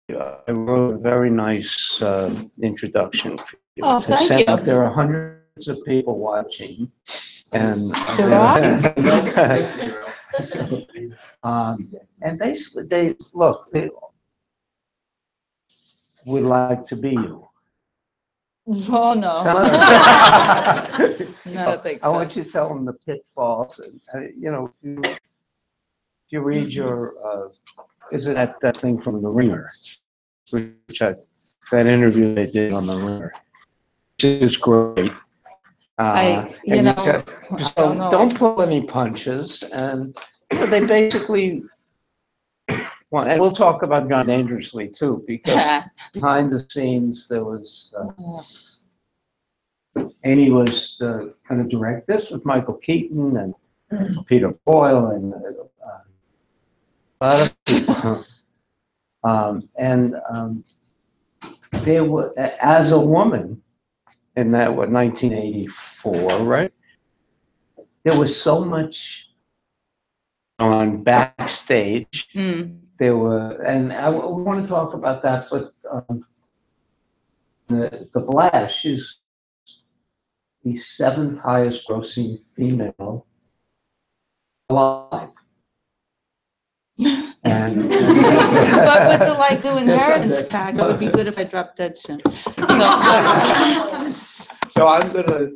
I wrote a very nice introduction for you Oh, to thank send you. out. There are hundreds of people watching, and There are? and basically they look. They would like to be you. Oh, no. Not a big I want you to tell them the pitfalls, and if you read your, is it that thing from The Ringer, that interview they did on The Ringer, which is great. And I don't know. don't pull any punches, and they basically want, and we'll talk about Gone Dangerously too, because behind the scenes there was. Amy was going to direct this with Michael Keaton and Peter Boyle and a lot of people. There were, as a woman in that, 1984, right? There was so much on backstage. There were, and I want to talk about that, but the Blast, she's the seventh highest grossing female alive. And But with the new inheritance tax, it would be good if I dropped dead soon. So I'm gonna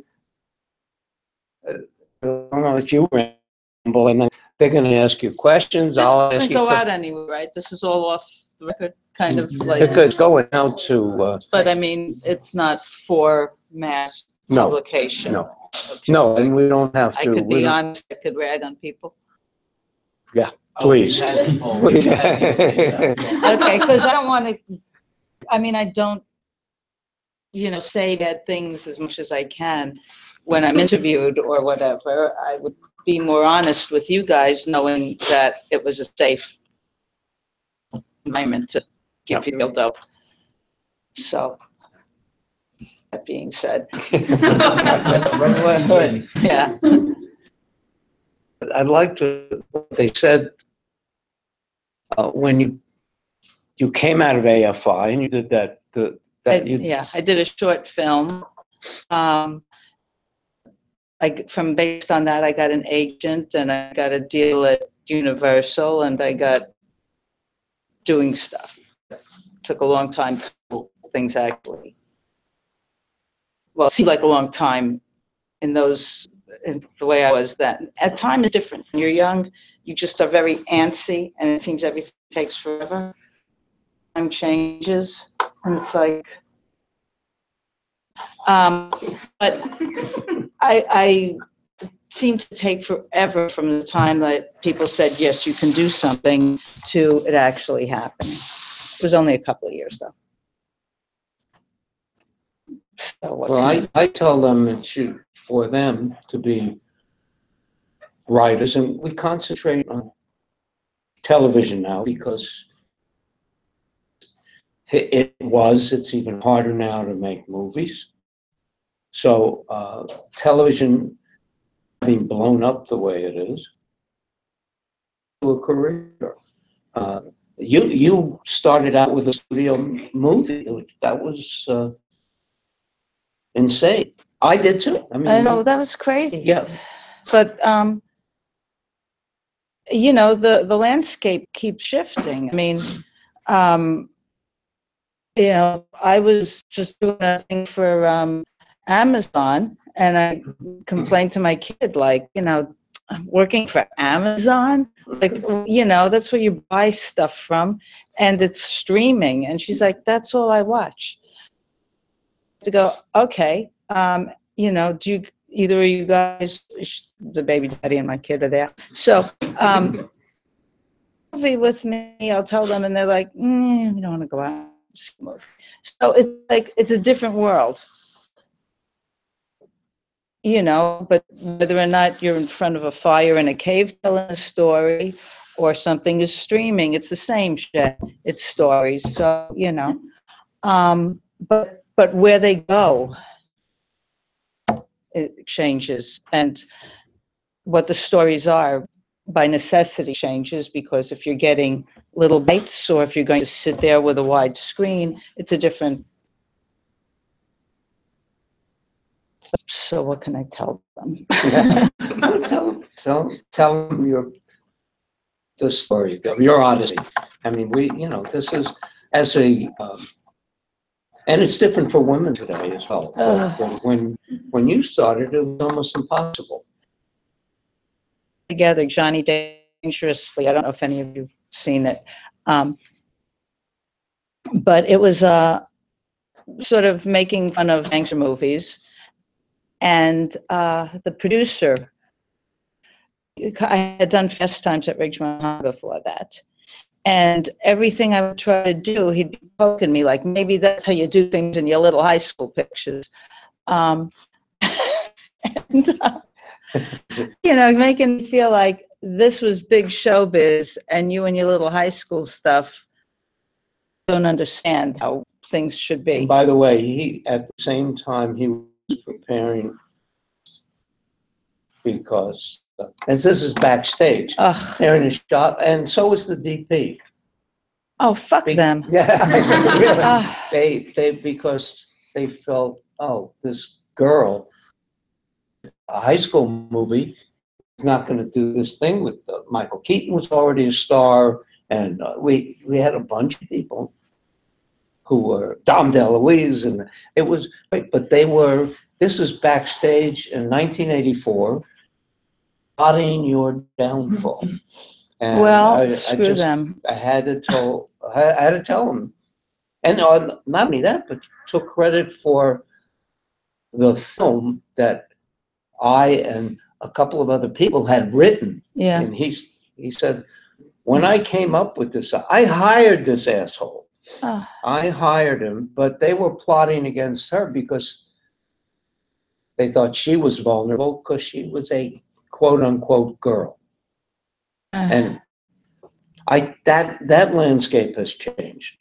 let you ramble, and then they're gonna ask you questions. This I'll ask doesn't you. go out anywhere, right? This is all off the record, kind of like. It's going out to. But I mean, it's not for mass publication. No, no, and we don't have to. I could be honest, I could rag on people. Yeah, please. Okay, because I don't want to, I mean, I don't, say bad things as much as I can when I'm interviewed or whatever. I would be more honest with you guys, knowing that it was a safe environment to give you real dope. So, that being said. Yeah. I'd like to, what they said, when you came out of AFI and you did that, I did a short film. Based on that, I got an agent and I got a deal at Universal, and I got doing stuff. Took a long time to do things actually. Well, it seemed like a long time in the way I was then. At time is different. When you're young, you just are very antsy, and it seems everything takes forever. Time changes, and it's like, but I seem to take forever from the time that people said, yes, you can do something, to it actually happening. It was only a couple of years, though. So well, I tell them it's for them to be writers, and we concentrate on television now because it's even harder now to make movies. So television being blown up the way it is, a career. You started out with a studio movie. That was insane. I did too. I mean, I know, that was crazy. Yeah. But the landscape keeps shifting. I mean, I was just doing a thing for Amazon, and I complained to my kid, like, I'm working for Amazon, like, that's where you buy stuff from, and it's streaming. And she's like, that's all I watch. To go, okay, do you, either of you guys, the baby daddy and my kid are there, so movie with me, I'll tell them, and they're like, we don't want to go out and see a movie. So it's like, it's a different world. But whether or not you're in front of a fire in a cave telling a story, or something is streaming, it's the same shit. It's stories. So, but where they go, it changes, and what the stories are, by necessity changes, because if you're getting little bites or if you're going to sit there with a wide screen, it's a different. So what can I tell them? Yeah. Tell them the story of your odyssey. I mean, this is as a, and it's different for women today as well. But when you started, it was almost impossible. Together, Johnny Dangerously. I don't know if any of you've seen it, but it was sort of making fun of gangster movies, and the producer. I had done Fast Times at Ridgemont before that. And everything I would try to do, he'd be poking me like, maybe that's how you do things in your little high school pictures. And, making me feel like this was big showbiz and you and your little high school stuff don't understand how things should be. And by the way, at the same time, he was preparing because, as this is backstage, they're in a shop, and so was the DP. Oh, fuck them. Yeah, really. They because they felt, oh, this girl, a high school movie, is not going to do this thing with Michael Keaton was already a star, and we had a bunch of people who were Dom DeLuise, and it was, but this was backstage in 1984, plotting your downfall. And well, screw them. I had to tell them, and not only that, but took credit for the film that I and a couple of other people had written. Yeah. And he said, when I came up with this, I hired this asshole. I hired him, but they were plotting against her because they thought she was vulnerable because she was a quote unquote girl. And that landscape has changed.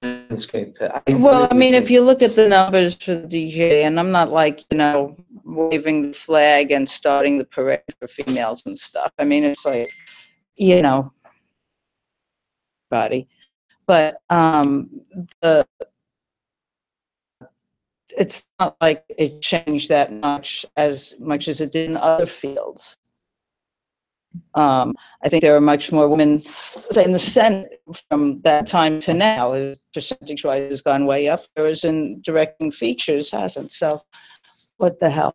Well, I mean, if you look at the numbers for the DJ, and I'm not like, waving the flag and starting the parade for females and stuff. I mean, it's like, body. But it's not like it changed that much as it did in other fields. I think there are much more women, say, in the Senate from that time to now. Percentage-wise has gone way up, whereas in directing features hasn't. So, what the hell?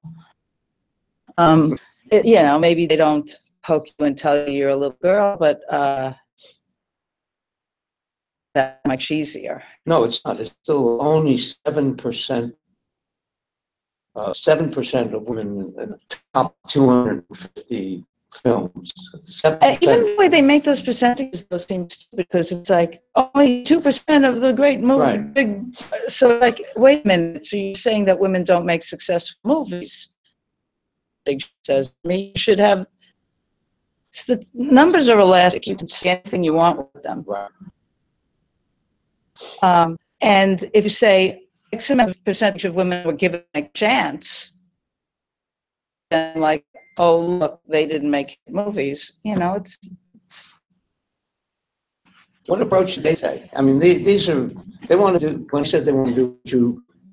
Maybe they don't poke you and tell you you're a little girl, but that's much easier. No, it's not. It's still only 7%. 7% of women in the top 250 films. 7%. Even the way they make those percentages, those seem stupid, because it's like only 2% of the great movie. Right. So, like, wait a minute. So you're saying that women don't make successful movies? Big says me. You should have. The numbers are elastic. You can see anything you want with them. Right. And if you say X amount of percentage of women were given a chance, then like, oh look, they didn't make movies. It's What approach did they take? I mean, they want to do. When I said they want to do what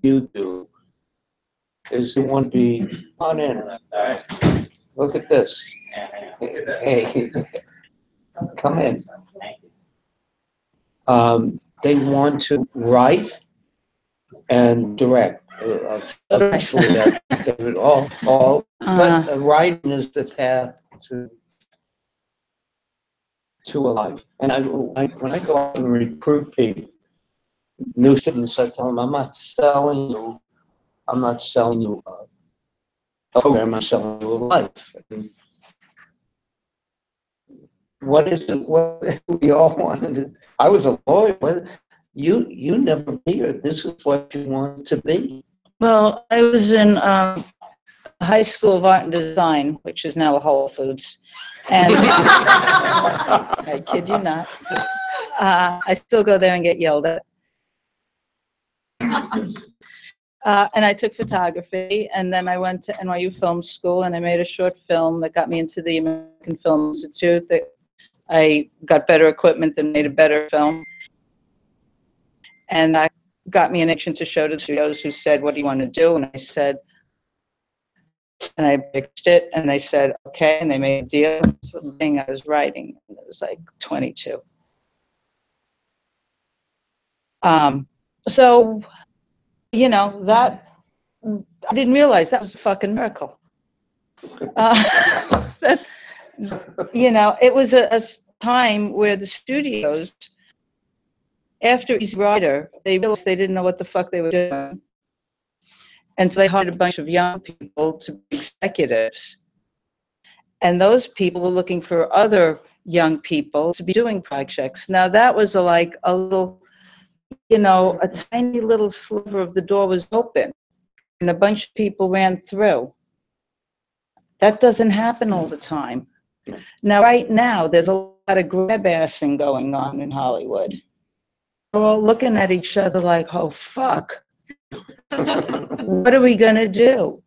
you do, is they want to be on in. Look at this. Hey, come in. They want to write and direct. Eventually, that all. But writing is the path to a life. And when I go out and recruit people, new students, I tell them, I'm not selling you a program. I'm selling you a life. What is it? What we all wanted? I was a lawyer. You never figured this is what you wanted to be. Well, I was in High School of Art and Design, which is now a Whole Foods, and I kid you not, I still go there and get yelled at. And I took photography, and then I went to NYU Film School, and I made a short film that got me into the American Film Institute. That I got better equipment and made a better film. And that got me an agent to show to the studios, who said, "What do you want to do?" And I said, and I pitched it, and they said, "Okay," and they made a deal. So the thing I was writing, and it was like 22. So, you know, that, I didn't realize that was a fucking miracle. That, you know, it was a time where the studios, after Easy Rider, they realized they didn't know what the fuck they were doing. And so they hired a bunch of young people to be executives. And those people were looking for other young people to be doing projects. Now that was like a little, you know, a tiny little sliver of the door was open, and a bunch of people ran through. That doesn't happen all the time. Now, right now, there's a lot of grab-assing going on in Hollywood. We're all looking at each other like, oh, fuck. What are we going to do?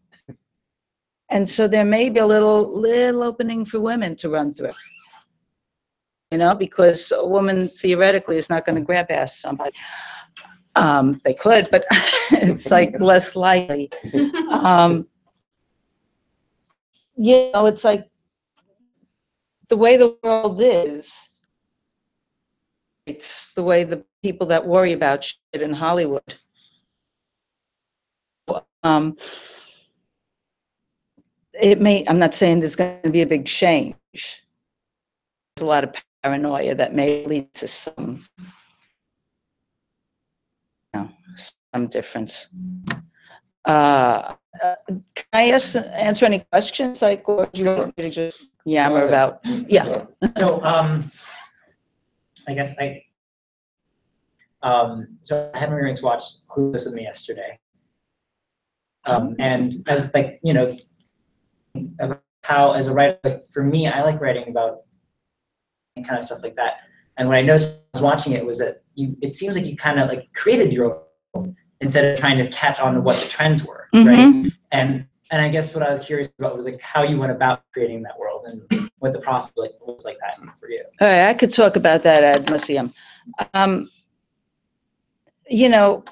And so there may be a little opening for women to run through. You know, because a woman theoretically is not going to grab-ass somebody. They could, but it's like less likely. You know, it's like the way the world is, it's the way the people that worry about shit in Hollywood. It may, I'm not saying there's going to be a big change. There's a lot of paranoia that may lead to some, you know, some difference. Can I answer any questions, like, or do you want me to just yammer about? Yeah. So, I guess so I had my roommates watch Clueless with me yesterday. And as, like, you know, how as a writer, like, for me, I like writing about kind of stuff like that. And what I noticed when I was watching it was that it seems like you kind of like created your own instead of trying to catch on to what the trends were, right? And I guess what I was curious about was like how you went about creating that world and what the process was like that for you. All right, I could talk about that ad nauseum. You know,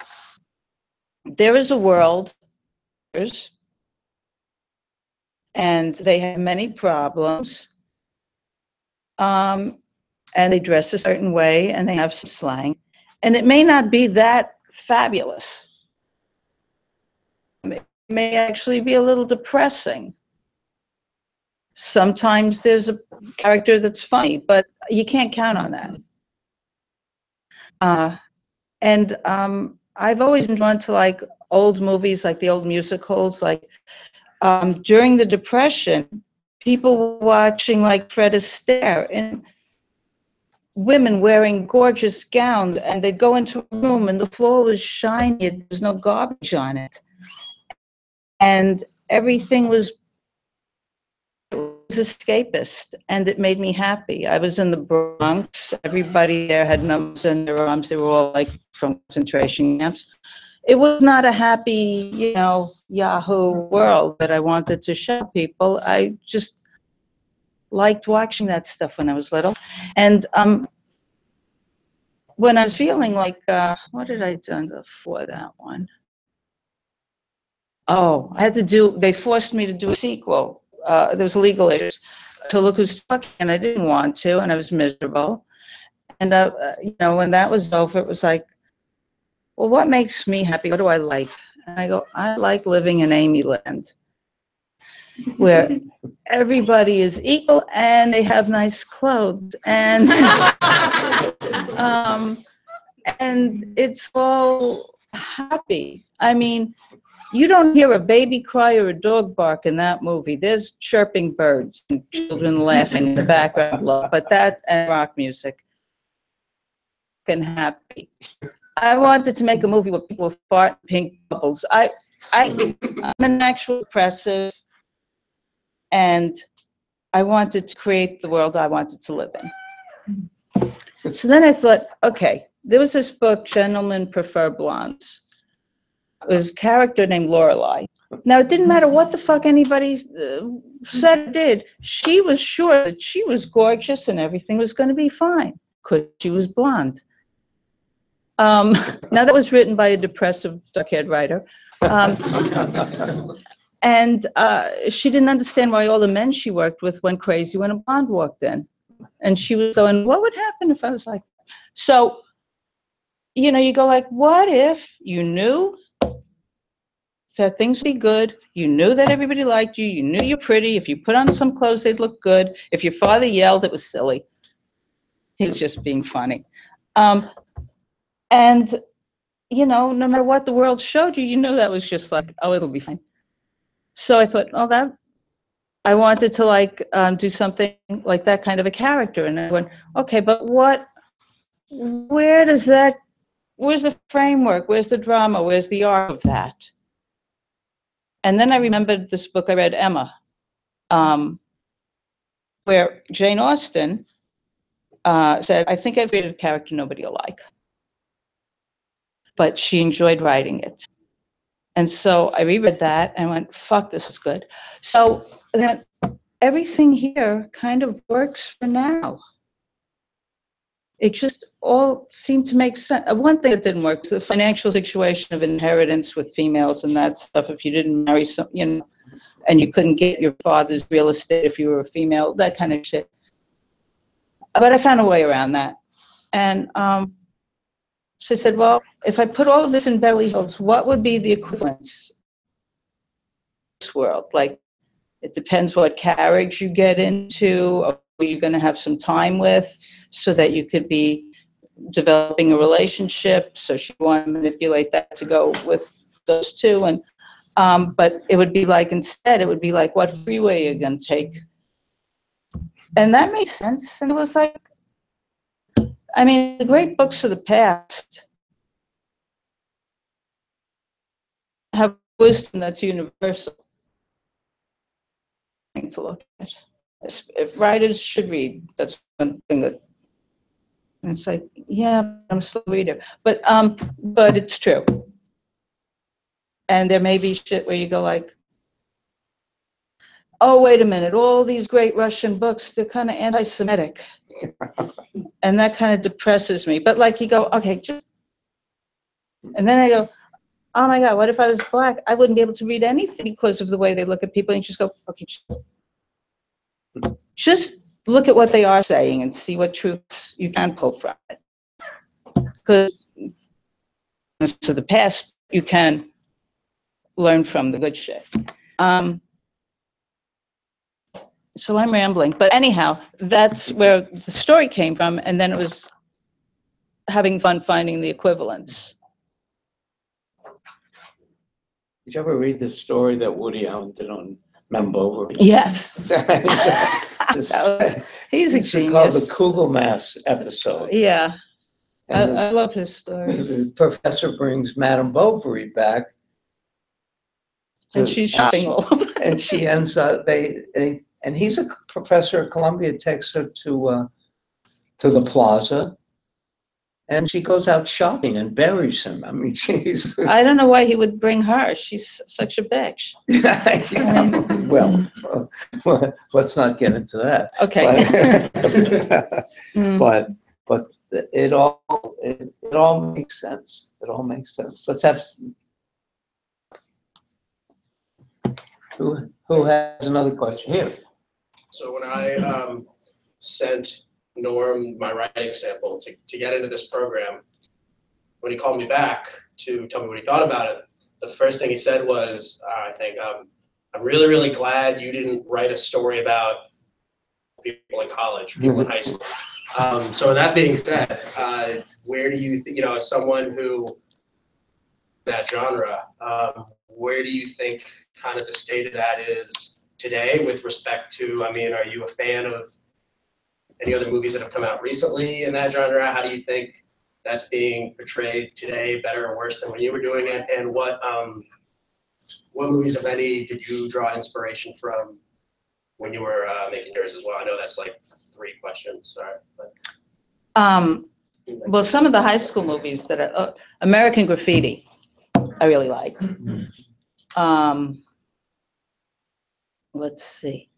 there is a world, and they have many problems, and they dress a certain way, and they have some slang, and it may not be that fabulous. It may actually be a little depressing. Sometimes there's a character that's funny, but you can't count on that. And I've always been drawn to like old movies, like the old musicals. Like during the Depression, people were watching like Fred Astaire, and women wearing gorgeous gowns, and they'd go into a room and the floor was shiny, there was no garbage on it. And everything was escapist, and it made me happy. I was in the Bronx. Everybody there had numbers in their arms. They were all like from concentration camps. It was not a happy, you know, Yahoo world that I wanted to show people. I just liked watching that stuff when I was little. And when I was feeling like, what did I do before that one? Oh, I had to do, they forced me to do a sequel. There was legal issues to Look Who's Talking, and I didn't want to, and I was miserable. And you know, when that was over, it was like, well, what makes me happy? What do I like? And I go, I like living in Amy Land, where everybody is equal and they have nice clothes, and and it's all happy. I mean, you don't hear a baby cry or a dog bark in that movie. There's chirping birds and children laughing in the background, but that and rock music. And happy. I wanted to make a movie where people fart pink bubbles. I'm an actual depressive, and I wanted to create the world I wanted to live in. So then I thought, okay, there was this book, Gentlemen Prefer Blondes. was a character named Lorelei. Now, it didn't matter what the fuck anybody said or did. She was sure that she was gorgeous and everything was going to be fine because she was blonde. Now, that was written by a depressive, dark-haired writer. And she didn't understand why all the men she worked with went crazy when a blonde walked in. And she was going, what would happen if I was like that? So, you know, you go like, what if you knew that things would be good, you knew that everybody liked you, you knew you're pretty, if you put on some clothes, they'd look good. If your father yelled, it was silly. He was just being funny. And, you know, no matter what the world showed you, you knew that was just like, oh, it'll be fine. So I thought, oh, that, I wanted to like do something like that kind of a character. And I went, okay, but what, where's the framework? Where's the drama? Where's the art of that? And then I remembered this book I read, Emma, where Jane Austen said, I think I've created a character nobody will like. But she enjoyed writing it. And so I reread that and went, fuck, this is good. So then everything here kind of works for now. It just all seemed to make sense. One thing that didn't work was the financial situation of inheritance with females and that stuff. If you didn't marry some, you know, and you couldn't get your father's real estate if you were a female, that kind of shit. But I found a way around that. And so I said, well, if I put all of this in Beverly Hills, what would be the equivalence in this world? Like, it depends what carriage you get into, or who you're going to have some time with, so that you could be developing a relationship. So she wanted to manipulate that to go with those two. And but it would be like, instead, it would be like, what freeway are you going to take? And that made sense. And it was like, I mean, the great books of the past have wisdom that's universal. Things to look at. If writers should read, that's one thing that, and it's like, yeah, I'm a slow reader, but it's true. And there may be shit where you go like, oh, wait a minute, all these great Russian books, they're kind of anti-Semitic. And that kind of depresses me. But like you go, okay, just, and then I go, oh my God, what if I was Black? I wouldn't be able to read anything because of the way they look at people. And you just go, okay, just look at what they are saying and see what truths you can pull from it. Because to the past, you can learn from the good shit. So I'm rambling, but anyhow, that's where the story came from, and then it was having fun finding the equivalents. Did you ever read the story that Woody Allen did on Madame Bovary? Yes. He's a It's called the genius. Kugelmass episode. Yeah, And I love his stories. the professor brings Madame Bovary back. And she's shopping all over. And she ends up, and he's a professor at Columbia, takes her to the plaza, and she goes out shopping and buries him. I mean, she's. I don't know why he would bring her. She's such a bitch. Well, let's not get into that. Okay. But, but it all makes sense. It all makes sense. Let's have. Who has another question here? So when I sent Norm my writing sample to get into this program, when he called me back to tell me what he thought about it, the first thing he said was, I think, I'm really, really glad you didn't write a story about people in college, people in high school. So that being said, where do you, as someone who, that genre, where do you think kind of the state of that is today with respect to, I mean, are you a fan of any other movies that have come out recently in that genre? How do you think that's being portrayed today, better or worse than when you were doing it? And what movies, if any, did you draw inspiration from when you were making yours as well? I know that's like 3 questions, sorry. But. Well, some of the high school movies that American Graffiti I really liked. Let's see.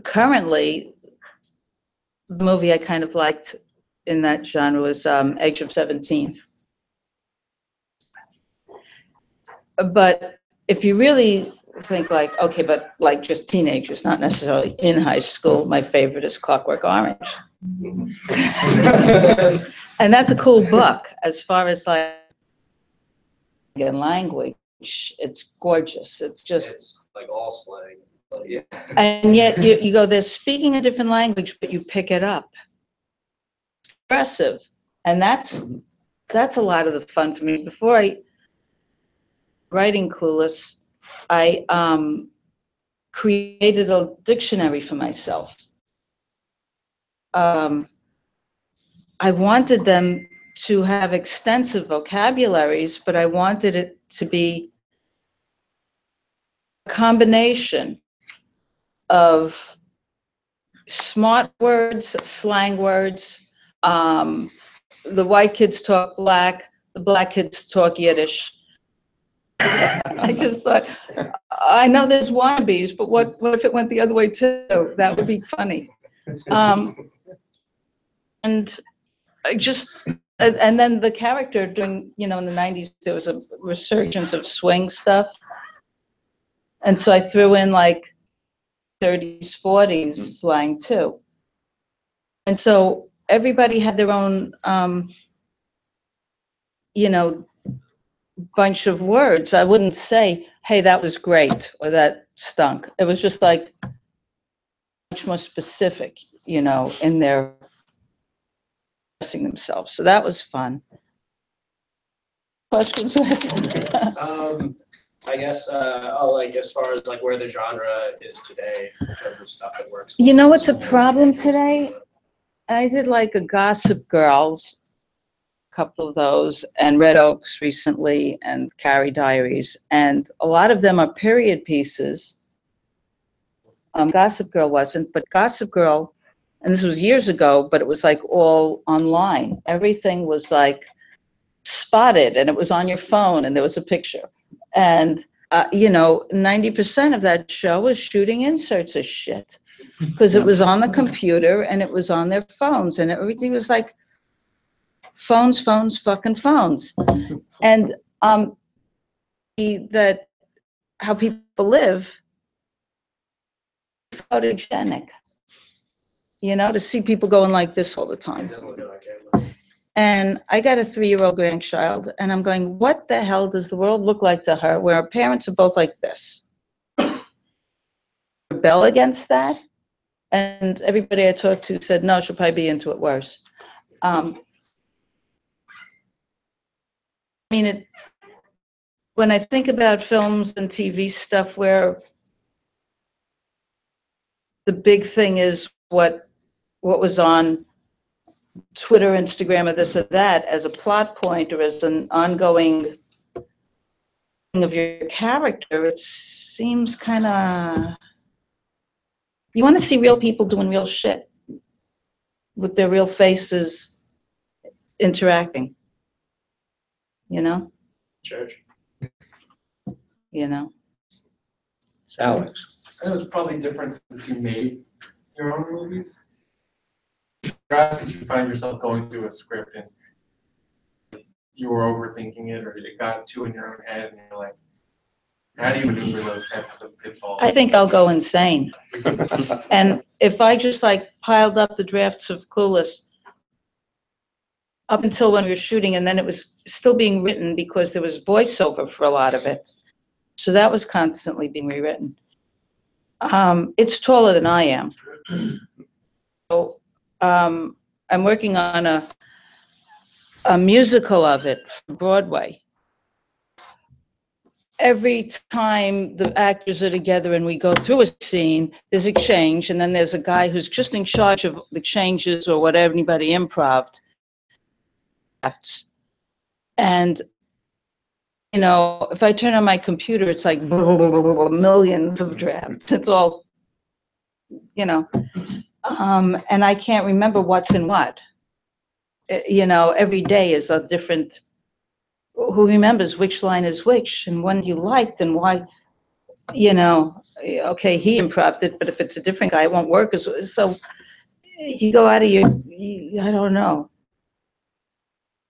Currently, the movie I kind of liked in that genre was Age of 17. But if you really think like, okay, but like just teenagers, not necessarily in high school, my favorite is Clockwork Orange. And that's a cool book as far as like in language. It's gorgeous. It's like all slang. But yeah. And yet you go, they're speaking a different language, but you pick it up. Impressive. And that's a lot of the fun for me. Before I writing Clueless, I created a dictionary for myself. I wanted them to have extensive vocabularies, but I wanted it to be a combination of smart words, slang words. The white kids talk black, the black kids talk Yiddish. I just thought, I know there's wannabes, but what if it went the other way too? That would be funny. And I just, and then the character during, in the 90s, there was a resurgence of swing stuff. And so I threw in like 30s, 40s slang too. And so everybody had their own, bunch of words. I wouldn't say, hey, that was great or that stunk. It was just like much more specific, in their expressing themselves. So that was fun. Questions? I guess, like as far as like where the genre is today in terms of stuff that works. What's a problem today? I did like a Gossip Girls, a couple of those, and Red Oaks recently, and Carrie Diaries, and a lot of them are period pieces. Gossip Girl wasn't, but Gossip Girl, and this was years ago, but it was like all online. Everything was like spotted, and it was on your phone, and there was a picture. And 90% of that show was shooting inserts of shit because it was on the computer and it was on their phones, and everything was like phones, fucking phones. And that how people live, photogenic, to see people going like this all the time. It doesn't look good on camera. And I got a 3-year-old grandchild, and I'm going, what the hell does the world look like to her where our parents are both like this? Rebel against that? And everybody I talked to said, no, she'll probably be into it worse. When I think about films and TV stuff where the big thing is what was on Twitter, Instagram, or this or that as a plot point or as an ongoing thing of your character, it seems kind of, you want to see real people doing real shit with their real faces interacting, Church. It's Alex. It was probably different since you made your own movies. Did you find yourself going through a script and you were overthinking it, or it got too in your own head, and you're like, how do you maneuver those types of pitfalls? I think I'll go insane. And if I just like piled up the drafts of Clueless up until when we were shooting, and then it was still being written because there was voiceover for a lot of it. So that was constantly being rewritten. It's taller than I am. So I'm working on a musical of it for Broadway. Every time the actors are together and we go through a scene, there's a change, and then there's a guy who's just in charge of the changes or whatever anybody improv'd. And if I turn on my computer, it's like millions of drafts. It's all, and I can't remember what's in what. Every day is a different who remembers which line is which and when you liked and why, you know, okay, he improved it, but if it's a different guy, it won't work. So you go out of I don't know,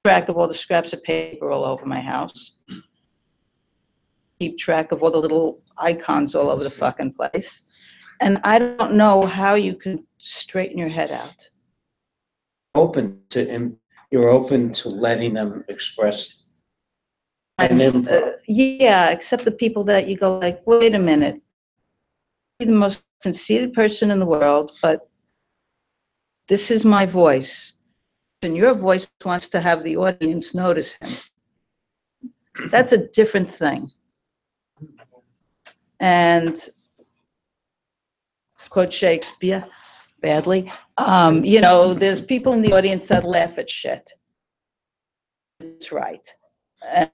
track of all the scraps of paper all over my house. Keep track of all the little icons all over the fucking place. And I don't know how you can straighten your head out. You're open to letting them express. And yeah, except the people that you go like, wait a minute, you're the most conceited person in the world, but this is my voice. And your voice wants to have the audience notice him. That's a different thing. And to quote Shakespeare, badly, you know, there's people in the audience that laugh at shit. It's right.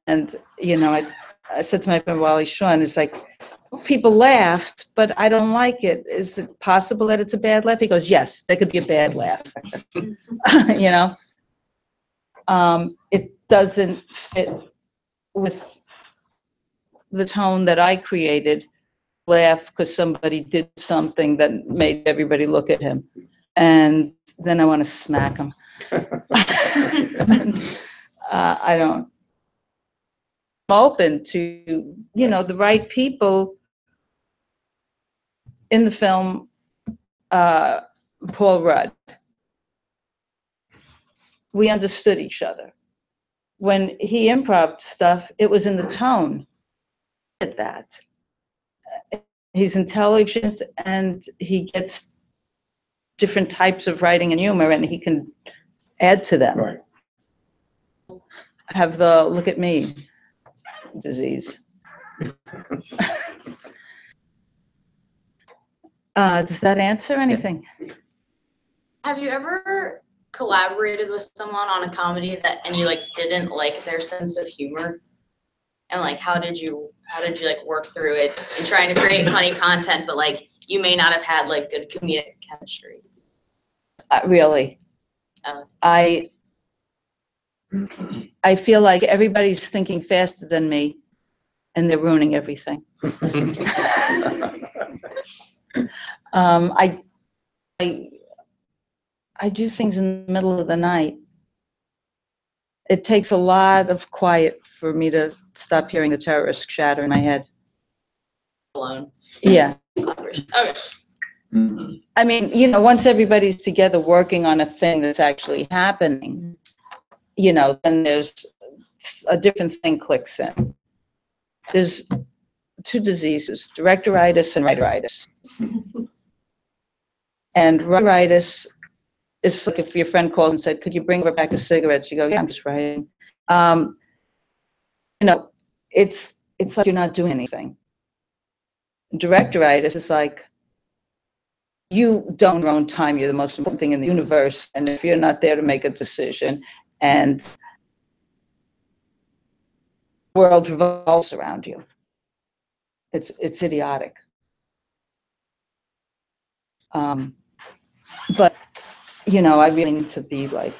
And, you know, I said to my friend Wally Shawn, it's like, people laughed, but I don't like it. Is it possible that it's a bad laugh? He goes, yes, there could be a bad laugh. You know? It doesn't fit with the tone that I created. Laugh because somebody did something that made everybody look at him. And then I want to smack him. I don't. I'm open to, you know, the right people in the film. Paul Rudd. We understood each other. When he improv stuff, it was in the tone. At that. He's intelligent and he gets different types of writing and humor and he can add to them. Right. Have the look at me disease. Does that answer anything? Have you ever collaborated with someone on a comedy and you like didn't like their sense of humor? And like how did you like work through it and trying to create funny content, but like you may not have had like good comedic chemistry? Really. I feel like everybody's thinking faster than me and they're ruining everything. I do things in the middle of the night. It takes a lot of quiet for me to stop hearing the terrorist chatter in my head. Alone. Yeah. Okay. I mean, you know, once everybody's together working on a thing that's actually happening, you know, then there's a different thing clicks in. There's two diseases, directoritis and writeritis. And writeritis is like if your friend calls and said, could you bring over a pack of cigarettes? You go, yeah, I'm just writing. You know, it's like you're not doing anything. Directoritis is like, you don't own your own time. You're the most important thing in the universe. And if you're not there to make a decision and the world revolves around you, it's idiotic. But, you know, I really need to be like,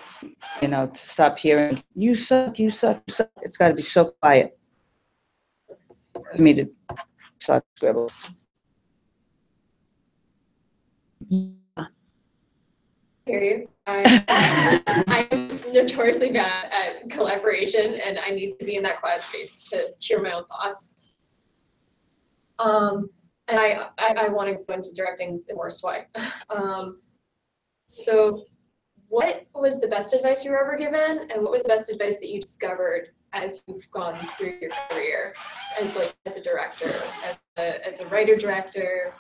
you know, to stop hearing, you suck, you suck, you suck. It's got to be so quiet for me to start scribble. Hear you. I'm notoriously bad at collaboration, and I need to be in that quiet space to share my own thoughts. And I want to go into directing in the worst way. So what was the best advice you were ever given, and what was the best advice that you discovered as you've gone through your career as a director, as a writer director?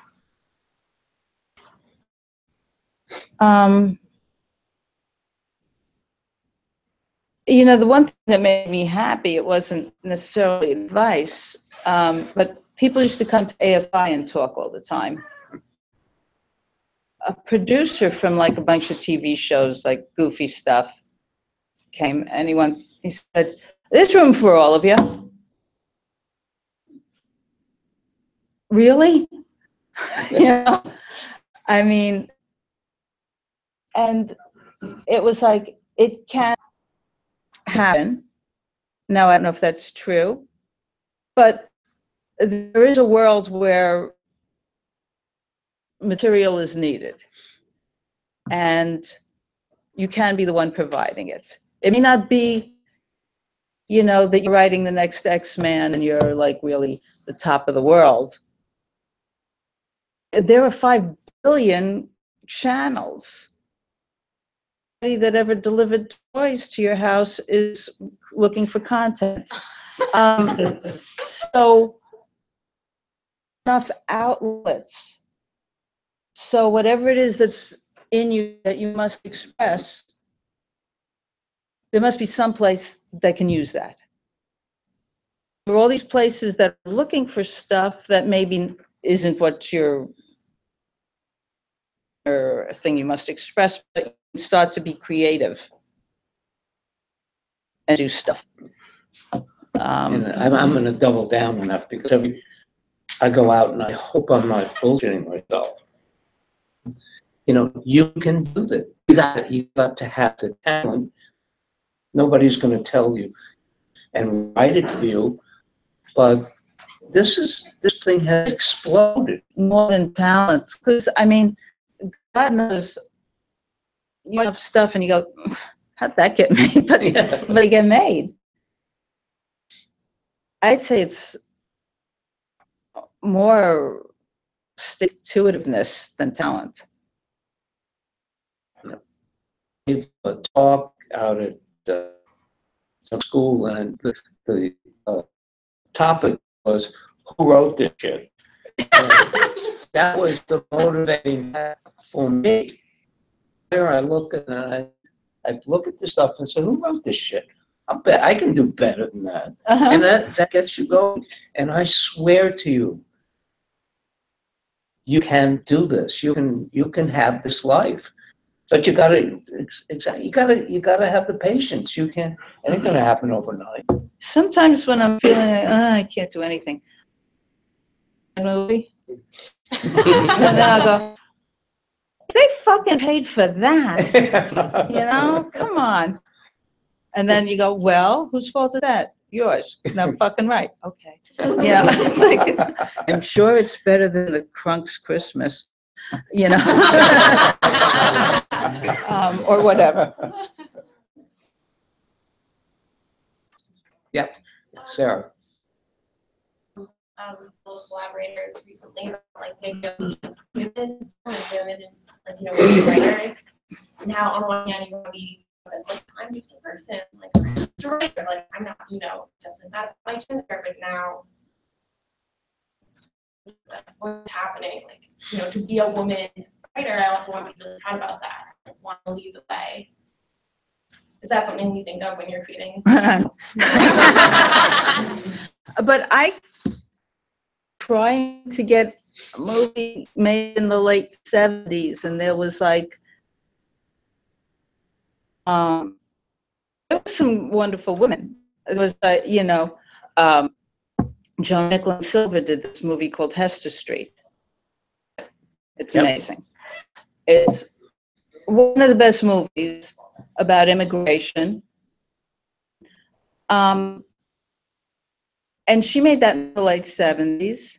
You know, the one thing that made me happy, it wasn't necessarily advice, but people used to come to AFI and talk all the time. A producer from like a bunch of TV shows, like Goofy Stuff, came and he said, there's room for all of you. Really? You know, I mean, and it was like, it can happen Now, I don't know if that's true, but there is a world where material is needed, and you can be the one providing it. It may not be, you know, that you're writing the next X-Man and you're like really the top of the world. There are 5 billion channels. Anybody that ever delivered toys to your house is looking for content. So enough outlets. So whatever it is that's in you that you must express, there must be some place that can use that. There are all these places that are looking for stuff that maybe isn't what your thing you must express, but you can start to be creative and do stuff. And I'm going to double down on that because I go out and I hope I'm not bullshitting myself. You know, you can do this. You got to have the talent. Nobody's going to tell you and write it for you, but this thing has exploded. More than talent, because I mean, God knows you have stuff and you go, how'd that get made? But it get made. I'd say it's more stick-to-itiveness than talent. Gave a talk out at some school, and the topic was, who wrote this shit? That was the motivating for me. There I look and I look at the stuff and say, who wrote this shit? I can do better than that. And that gets you going. And I swear to you, you can do this. You can have this life. But you gotta have the patience. You can't. It ain't gonna happen overnight. Sometimes when I'm feeling like, I can't do anything, a movie, and then I'll go, they fucking paid for that, you know? Come on. And then you go, well, whose fault is that? Yours. No, fucking right. Okay. Yeah. It's like, I'm sure it's better than the Crunk's Christmas, you know, or whatever. Yep. Sarah. Collaborators recently about like maybe women and like women writers. Now on one hand you want to be like I'm just a person, like I'm just a writer, like I'm not, doesn't matter my gender, but now what's happening, like to be a woman writer, I also want to be really proud about that, like want to lead the way. Is that something you think of when you're feeding? But I trying to get a movie made in the late 70s, and there was like there were some wonderful women. It was Joan Nicholson Silver did this movie called Hester Street. It's amazing. It's one of the best movies about immigration. And she made that in the late 70s.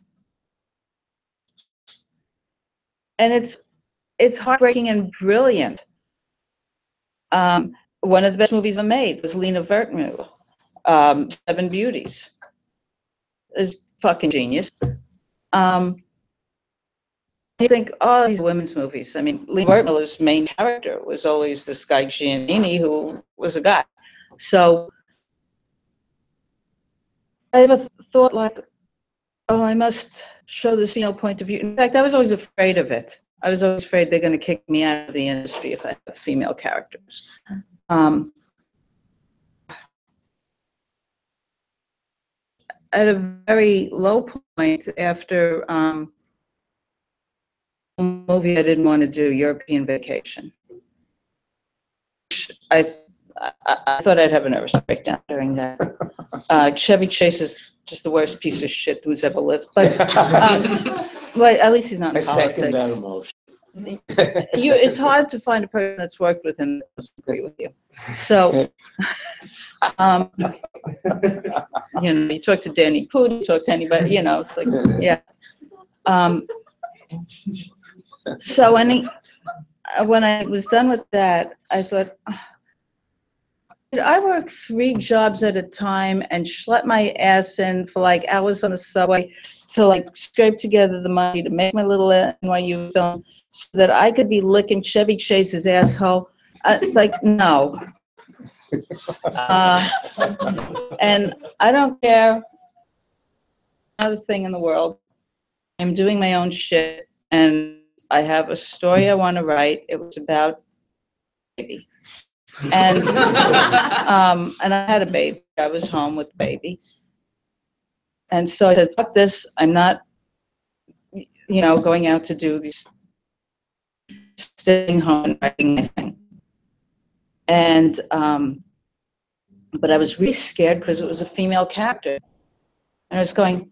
And it's heartbreaking and brilliant. One of the best movies ever made was Lena Wertmuth, Seven Beauties. Is fucking genius. You think, oh, these women's movies. I mean, Lena Wertmuth's main character was always this guy Giannini, who was a guy. So I ever thought like, oh, I must show this female point of view. In fact, I was always afraid of it. I was always afraid they're going to kick me out of the industry if I have female characters. At a very low point after a movie I didn't want to do, European Vacation. I thought I'd have a nervous breakdown during that. Chevy Chase is just the worst piece of shit who's ever lived. But at least he's not in politics. Second that emotion. It's hard to find a person that's worked with him that doesn't agree with you. So, You know, you talk to Danny Pudi, you talk to anybody, you know, it's like, yeah. So when I was done with that, I thought, did I work 3 jobs at a time and schlep my ass in for like hours on the subway to like scrape together the money to make my little NYU film so that I could be licking Chevy Chase's asshole? It's like, no. And I don't care another thing in the world. I'm doing my own shit, and I have a story I want to write. It was about baby. And I had a baby. I was home with the baby. And so I said, fuck this. I'm not, you know, going out to do these, staying home and writing my thing. And, but I was really scared because it was a female character. And I was going,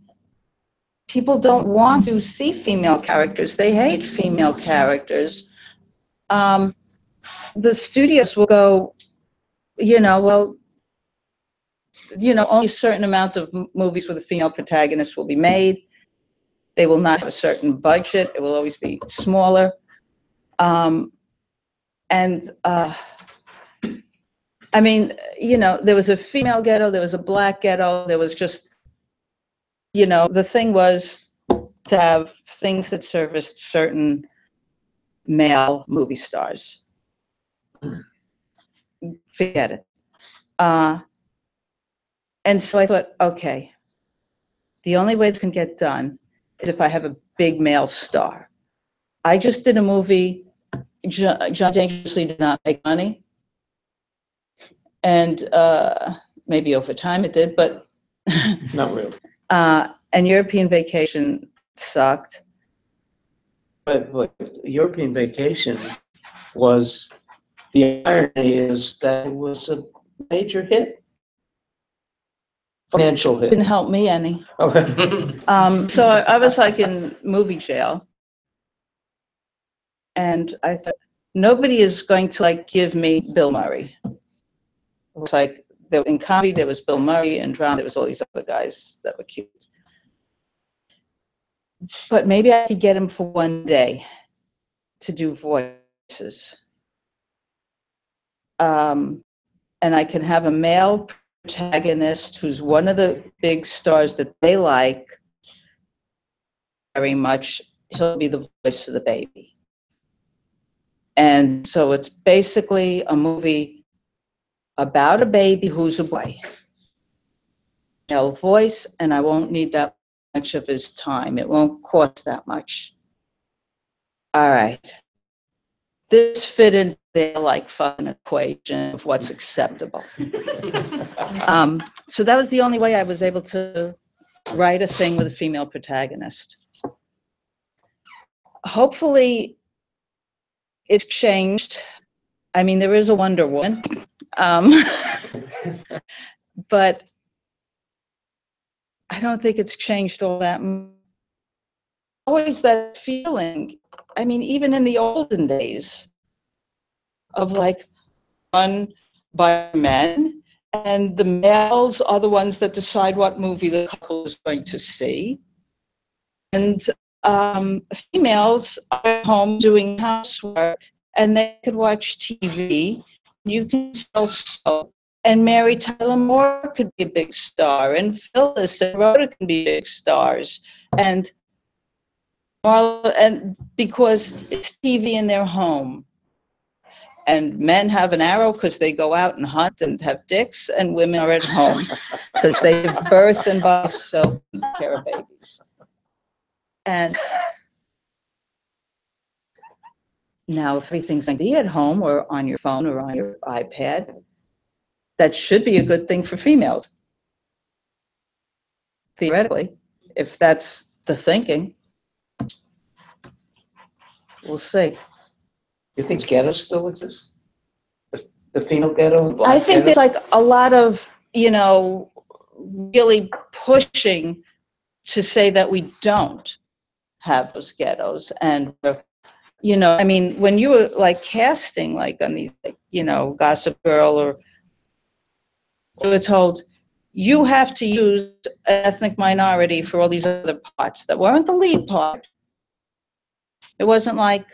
people don't want to see female characters. They hate female characters. The studios will go, you know, well, you know, only a certain amount of movies with a female protagonist will be made. They will not have a certain budget. It will always be smaller. I mean, you know, there was a female ghetto, there was a black ghetto, there was just, you know, the thing was to have things that serviced certain male movie stars. Forget it. And so I thought, okay, the only way this can get done is if I have a big male star. I just did a movie, John Dangerously did not make money. And maybe over time it did, but Not really. and European Vacation sucked. But European Vacation was, the irony is that it was a major hit. Financial hit. Didn't help me any. Okay. So I was like in movie jail. And I thought, nobody is going to like give me Bill Murray. It was like, in comedy there was Bill Murray, and drama there was all these other guys that were cute. But maybe I could get him for one day to do voices. And I can have a male protagonist who's one of the big stars that they like very much. He'll be the voice of the baby. And so it's basically a movie about a baby who's a boy. Male voice, and I won't need that much of his time. It won't cost that much. All right. This fit in there like fucking equation of what's acceptable. So that was the only way I was able to write a thing with a female protagonist. Hopefully it's changed. I mean, there is a Wonder Woman, but I don't think it's changed all that much. Always that feeling, I mean, even in the olden days, of like run by men, and the males are the ones that decide what movie the couple is going to see. And females are at home doing housework, and they could watch TV. You can sell soap, and Mary Tyler Moore could be a big star, and Phyllis and Rhoda can be big stars, and because it's TV in their home. And men have an arrow because they go out and hunt and have dicks, and women are at home because they give birth and buy soap and take care of babies. And now if everything's going to be at home or on your phone or on your iPad, that should be a good thing for females. Theoretically, if that's the thinking. We'll see. You think ghettos still exist? The female ghetto? And black I think ghetto? there's like a lot of, you know, really pushing to say that we don't have those ghettos. And, you know, I mean, when you were like casting, like on these, like, you know, Gossip Girl, or you were told, you have to use an ethnic minority for all these other parts that weren't the lead part. It wasn't like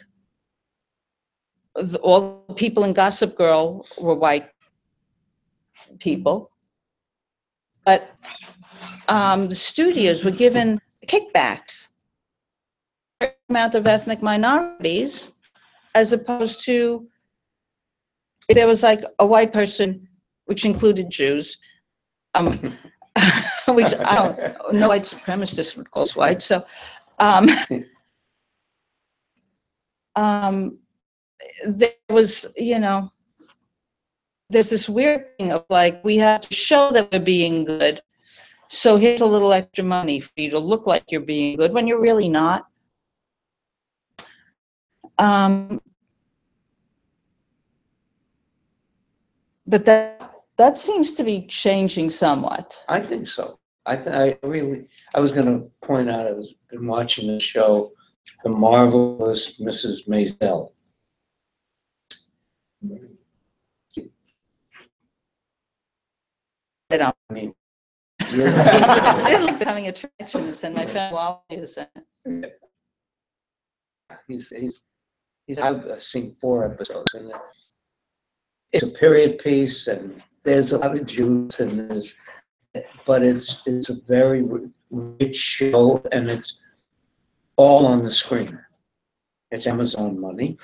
all the people in Gossip Girl were white people, but the studios were given kickbacks for the amount of ethnic minorities, as opposed to if there was like a white person, which included Jews, which I don't, no white supremacist would call us white. So, there was, you know, there's this weird thing of like, we have to show that we're being good. So here's a little extra money for you to look like you're being good when you're really not. But that seems to be changing somewhat. I think so. I was going to point out, I've been watching the show, The Marvelous Mrs. Maisel. I don't. I mean, They're becoming attractions, and my friend Wally is in it. I've seen 4 episodes, and it's a period piece, and there's a lot of Jews, and but it's a very rich show, and it's all on the screen. It's Amazon money,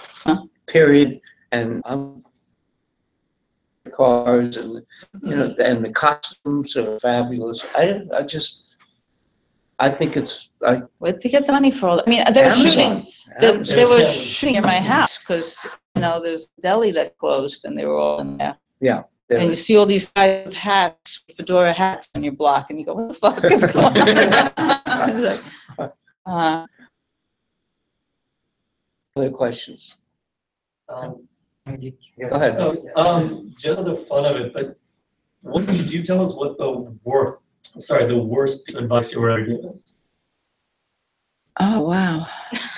period, and cars, and and the costumes are fabulous. I think it's Where'd they get the money for all that? I mean, they were shooting. They were shooting in my house because there's a deli that closed, and they were all in there. Yeah. And you see all these guys with hats, fedora hats on your block, and you go, what the fuck is going on? Other questions? Go ahead. Just for the fun of it, but what could you tell us what the worst piece of advice you were ever given? Oh, wow.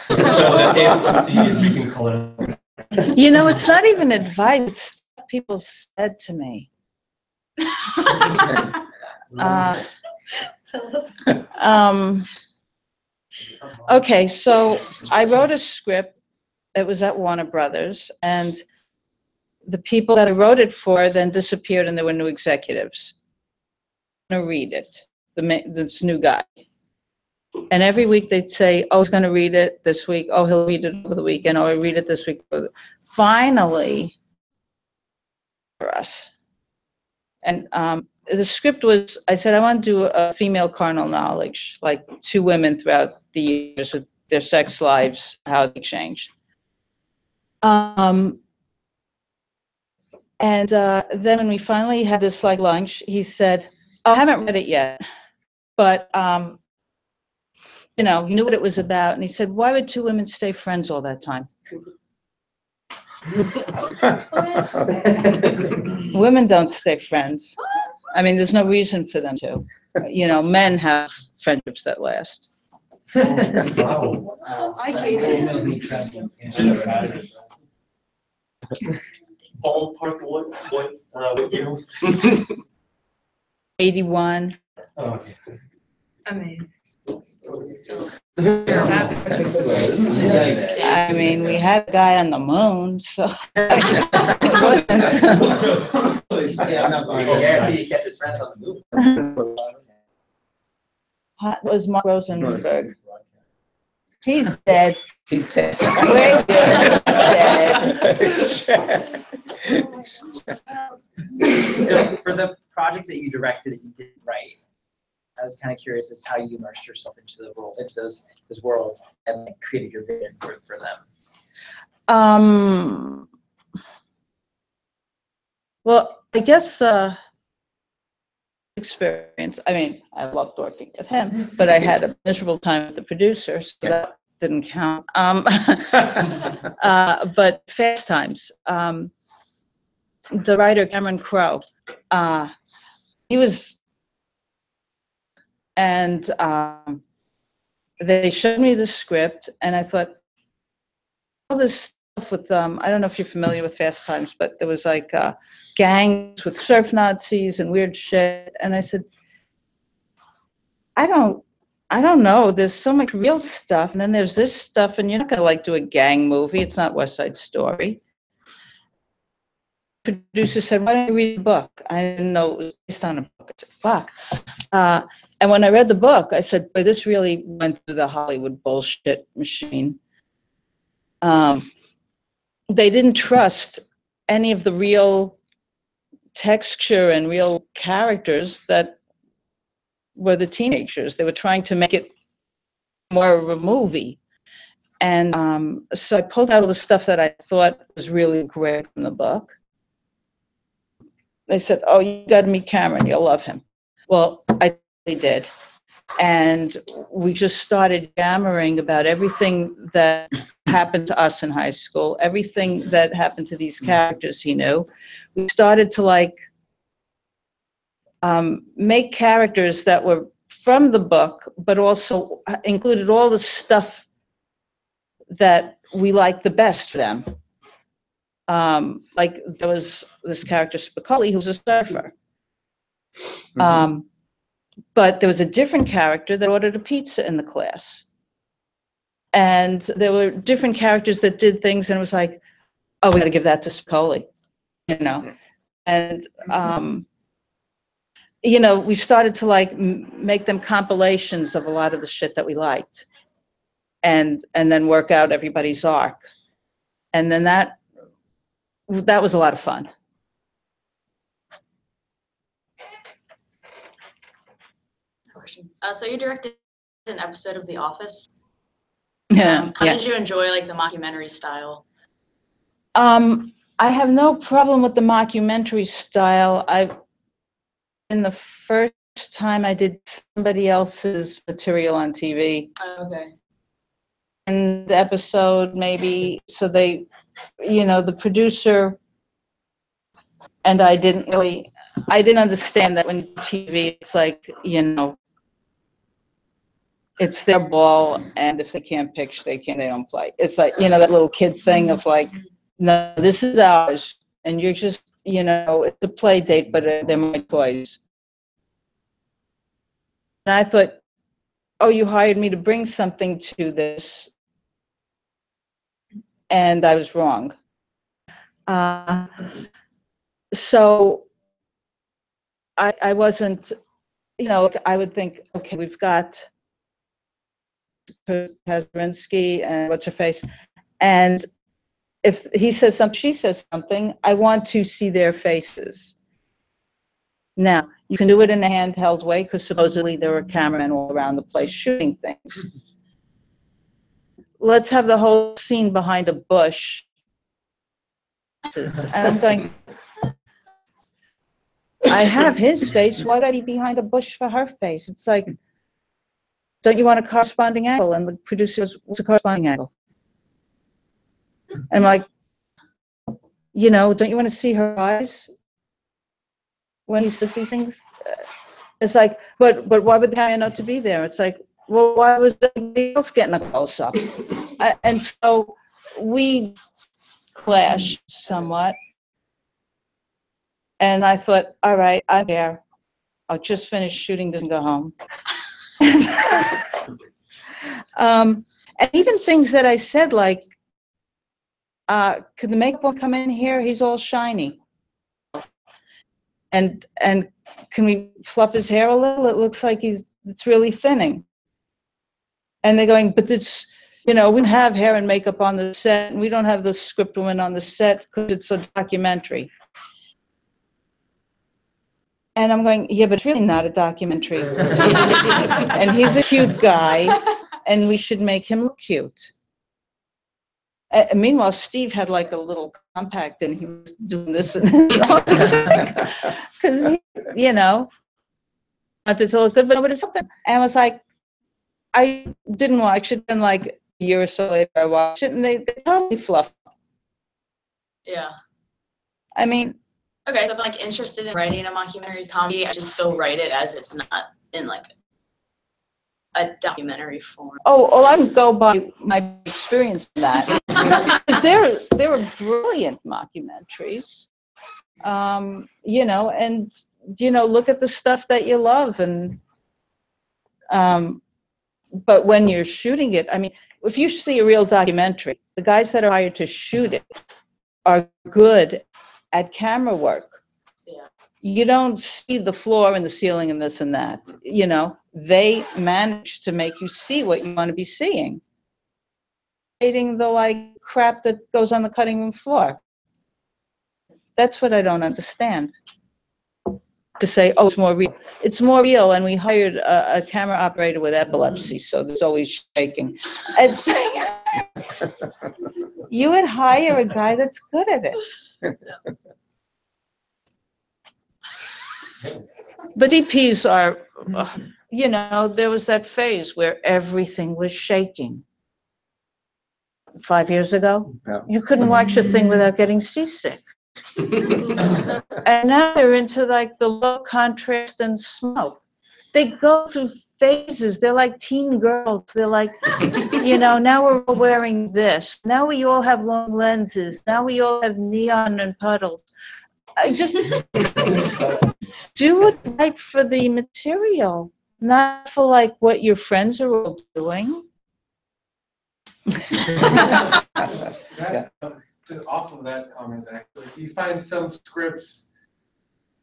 So that see if you can call it. It's not even advice, it's stuff people said to me. Okay, so I wrote a script. It was at Warner Brothers, and the people that I wrote it for then disappeared, and there were new executives. I'm gonna read it, this new guy. And every week they'd say, oh, he's gonna read it this week. Oh, he'll read it over the weekend. Oh, he'll read it this week. Finally, for us. And the script was, I said, I want to do a female carnal knowledge, like 2 women throughout the years with their sex lives, how they changed. And then when we finally had this lunch, he said, oh, I haven't read it yet, but he knew what it was about, and he said, why would 2 women stay friends all that time? Women don't stay friends. I mean, there's no reason for them to. Men have friendships that last. Wow. I hate it. Ballpark, what year was 81. Oh, okay. I mean. I mean, we had a guy on the moon, so it wasn't. Yeah, I'm not going to guarantee he kept his friends on the move. It was Mark Rosenberg. He's dead. He's dead. We're good. He's dead. So for the projects that you directed that you didn't write, I was kind of curious as to how you immersed yourself into the world, into those worlds, and created your vision for them. Well, I guess experience. I mean, I loved working with him, but I had a miserable time with the producer, so that didn't count. But Fast Times, the writer Cameron Crowe, he was, and they showed me the script, and I thought, all this with, I don't know if you're familiar with Fast Times, but there was like gangs with surf Nazis and weird shit. And I said, I don't know. There's so much real stuff, and then there's this stuff, and you're not gonna like do a gang movie. It's not West Side Story. Producer said, "Why don't you read the book?" I didn't know it was based on a book. I said, "Fuck." And when I read the book, I said, "Boy, this really went through the Hollywood bullshit machine." They didn't trust any of the real texture and real characters that were the teenagers. They were trying to make it more of a movie. And so I pulled out all the stuff that I thought was really great from the book. They said, "Oh, you got to meet Cameron. You'll love him." Well, I really did. And we just started yammering about everything that happened to us in high school, everything that happened to these characters he knew. We started to like make characters that were from the book, but also included all the stuff that we liked the best for them. Like there was this character Spicoli who was a surfer. But there was a different character that ordered a pizza in the class. And there were different characters that did things, and it was like, oh, we got to give that to Spicoli, you know. And you know, we started to like make them compilations of a lot of the shit that we liked, and then work out everybody's arc. And then that was a lot of fun. So you directed an episode of The Office. Yeah. How did you enjoy like the mockumentary style? I have no problem with the mockumentary style. In the first time I did somebody else's material on TV. Okay. And the episode maybe, so they, you know, the producer and I didn't understand that when TV, it's like, you know, it's their ball, and if they can't pitch, they don't play. It's like, you know, that little kid thing of like, no, this is ours, and you're just, you know, it's a play date, but they're my toys. And I thought, oh, you hired me to bring something to this, and I was wrong. So I wasn't, you know, I would think, okay, we've got Kazarinsky and what's her face, and if he says something, she says something, I want to see their faces. Now, you can do it in a handheld way because supposedly there were cameramen all around the place shooting things. Let's have the whole scene behind a bush. And I'm going, I have his face, why would I be behind a bush for her face? It's like, don't you want a corresponding angle? And the producer goes, what's a corresponding angle? And I'm like, you know, don't you want to see her eyes when he says these things? It's like, but why would the camera not to be there? It's like, well, why was anybody else getting a close-up? And so we clashed somewhat. And I thought, all right, I don't care. I'll just finish shooting this and go home. And even things that I said, like, could the makeup one come in here? He's all shiny. And can we fluff his hair a little? It looks like it's really thinning. And they're going, but it's, you know, we don't have hair and makeup on the set, and we don't have the script woman on the set because it's a documentary. And I'm going, yeah, but it's really not a documentary. And he's a cute guy, and we should make him look cute. Meanwhile, Steve had like a little compact, and he was doing this, because you know, not to look good, but it's something. And I was like, I didn't watch it, and like a year or so later, I watched it, and they totally fluffed. Yeah. I mean. Okay, so if I'm like interested in writing a mockumentary comedy, I should still write it as it's not in like a documentary form? Oh, I would go by my experience in that. 'Cause there are brilliant mockumentaries, you know, and, you know, look at the stuff that you love. And, but when you're shooting it, I mean, if you see a real documentary, the guys that are hired to shoot it are good at camera work. Yeah. You don't see the floor and the ceiling and this and that, you know, they manage to make you see what you want to be seeing. Hating the like crap that goes on the cutting room floor. That's what I don't understand. To say, oh, it's more real. It's more real, and we hired a camera operator with epilepsy, so there's always shaking. It's you would hire a guy that's good at it. But DPs are, you know, there was that phase where everything was shaking. 5 years ago, Yeah. you couldn't watch a thing without getting seasick. And now they're into like the low contrast and smoke. They go through phases. They're like teen girls. They're like, you know, now we're all wearing this. Now we all have long lenses. Now we all have neon and puddles. I just do it right for the material, not for like what your friends are all doing. That, just off of that comment, actually, do you find some scripts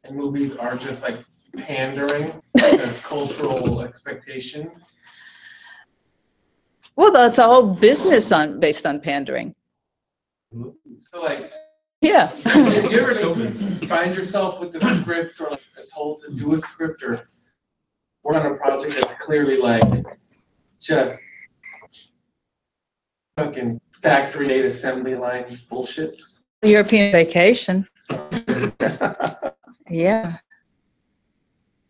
and movies are just like pandering to cultural expectations? Well, that's a whole business based on pandering. So like, Yeah. if you ever find yourself with the script or like told to do a script or work on a project that's clearly like just fucking factory made assembly line bullshit? European Vacation. Yeah.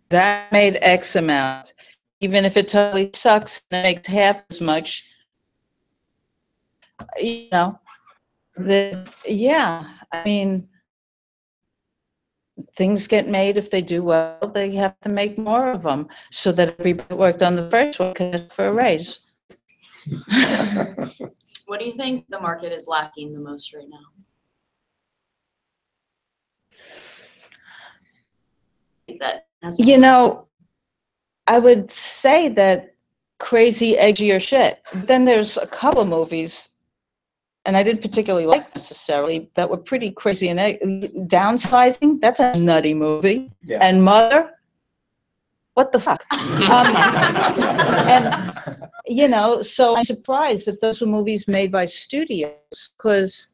That made X amount. Even if it totally sucks and it makes half as much, you know, yeah, I mean, things get made. If they do well, they have to make more of them so that everybody that worked on the first one can ask for a raise. What do you think the market is lacking the most right now? That has You know, I would say that crazy, edgier shit. Then there's a couple of movies, and I didn't particularly like necessarily, that were pretty crazy. And Downsizing, that's a nutty movie. Yeah. And Mother, what the fuck? And, you know, so I'm surprised that those were movies made by studios, because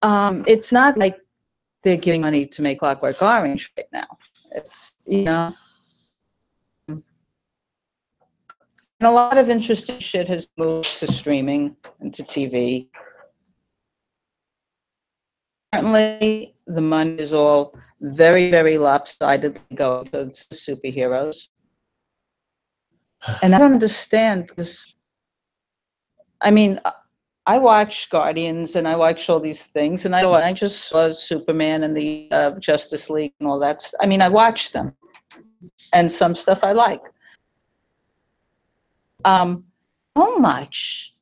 it's not like they're giving money to make Clockwork Orange right now. It's, you know. And a lot of interesting shit has moved to streaming and to TV. Certainly, the money is all very, very lopsided going to superheroes. And I don't understand, because, I mean, I watched Guardians and I watched all these things, and I just saw Superman and the Justice League and all that. I mean, I watched them, and some stuff I like. So much.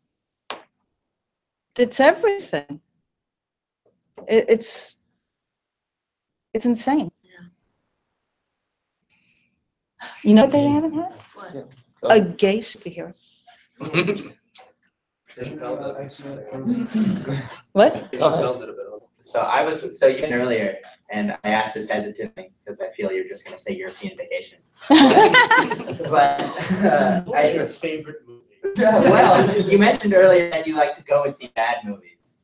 It's everything. It's insane. Yeah. You know what they haven't had? What? A gay superhero. What? So you mentioned earlier, and I asked this hesitantly because I feel you're just going to say European Vacation. But What's your favorite movie? well, you mentioned earlier that you like to go and see bad movies.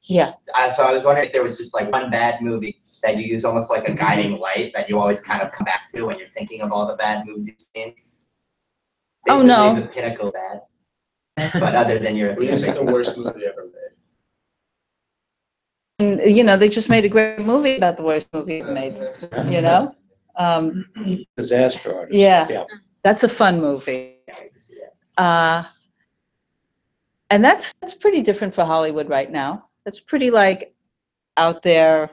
Yeah. So I was wondering if there was just like one bad movie that you use almost like a guiding light that you always kind of come back to when you're thinking of all the bad movies you've seen. Oh, no. Basically the pinnacle of bad. But other than your. What do you think the worst movie ever made? And, you know, they just made a great movie about the worst movie ever made, you know? Disaster Artist. Yeah. That's a fun movie. And that's pretty different for Hollywood right now. That's pretty like out there,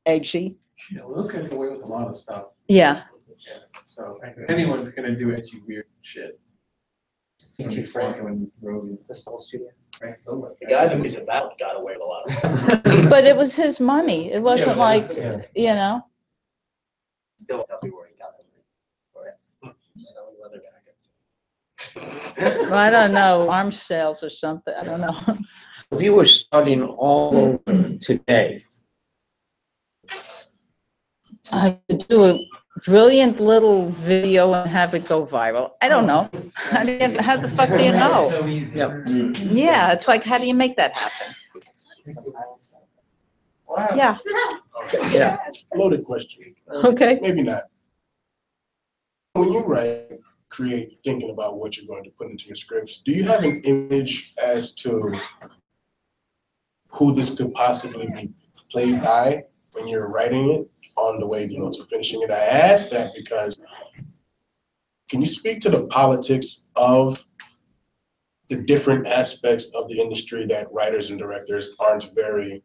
edgy. Yeah, those guys get away with a lot of stuff. Yeah. So if anyone's gonna do edgy weird shit. Feature Franklin Road, the Soul Studio. Right? The guy that was about got away with a lot of stuff. But it was his money. It wasn't like, you know. Still tell me where he got it. Selling leather jackets. Well, I don't know, arms sales or something. I don't know. If you were starting all over today, I could do a brilliant little video and have it go viral. I don't know. How the fuck do you know? So easy. Yep. Yeah, it's like, how do you make that happen? Yeah, yeah, Loaded question. okay. Maybe not. When you write, create, thinking about what you're going to put into your scripts, do you have an image as to who this could possibly be played by when you're writing it on the way, to finishing it? I ask that because can you speak to the politics of the different aspects of the industry that writers and directors aren't very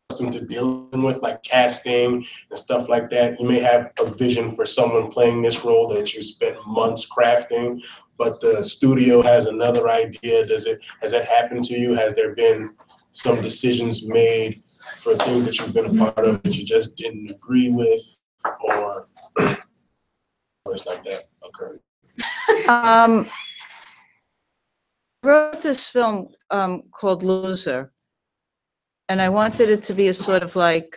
accustomed to dealing with, like casting and stuff like that? You may have a vision for someone playing this role that you spent months crafting, but the studio has another idea. Has that happened to you? Has there been some decisions made for things that you've been a part of that you just didn't agree with, or it's like that occurred? I wrote this film called Loser, and I wanted it to be a sort of like,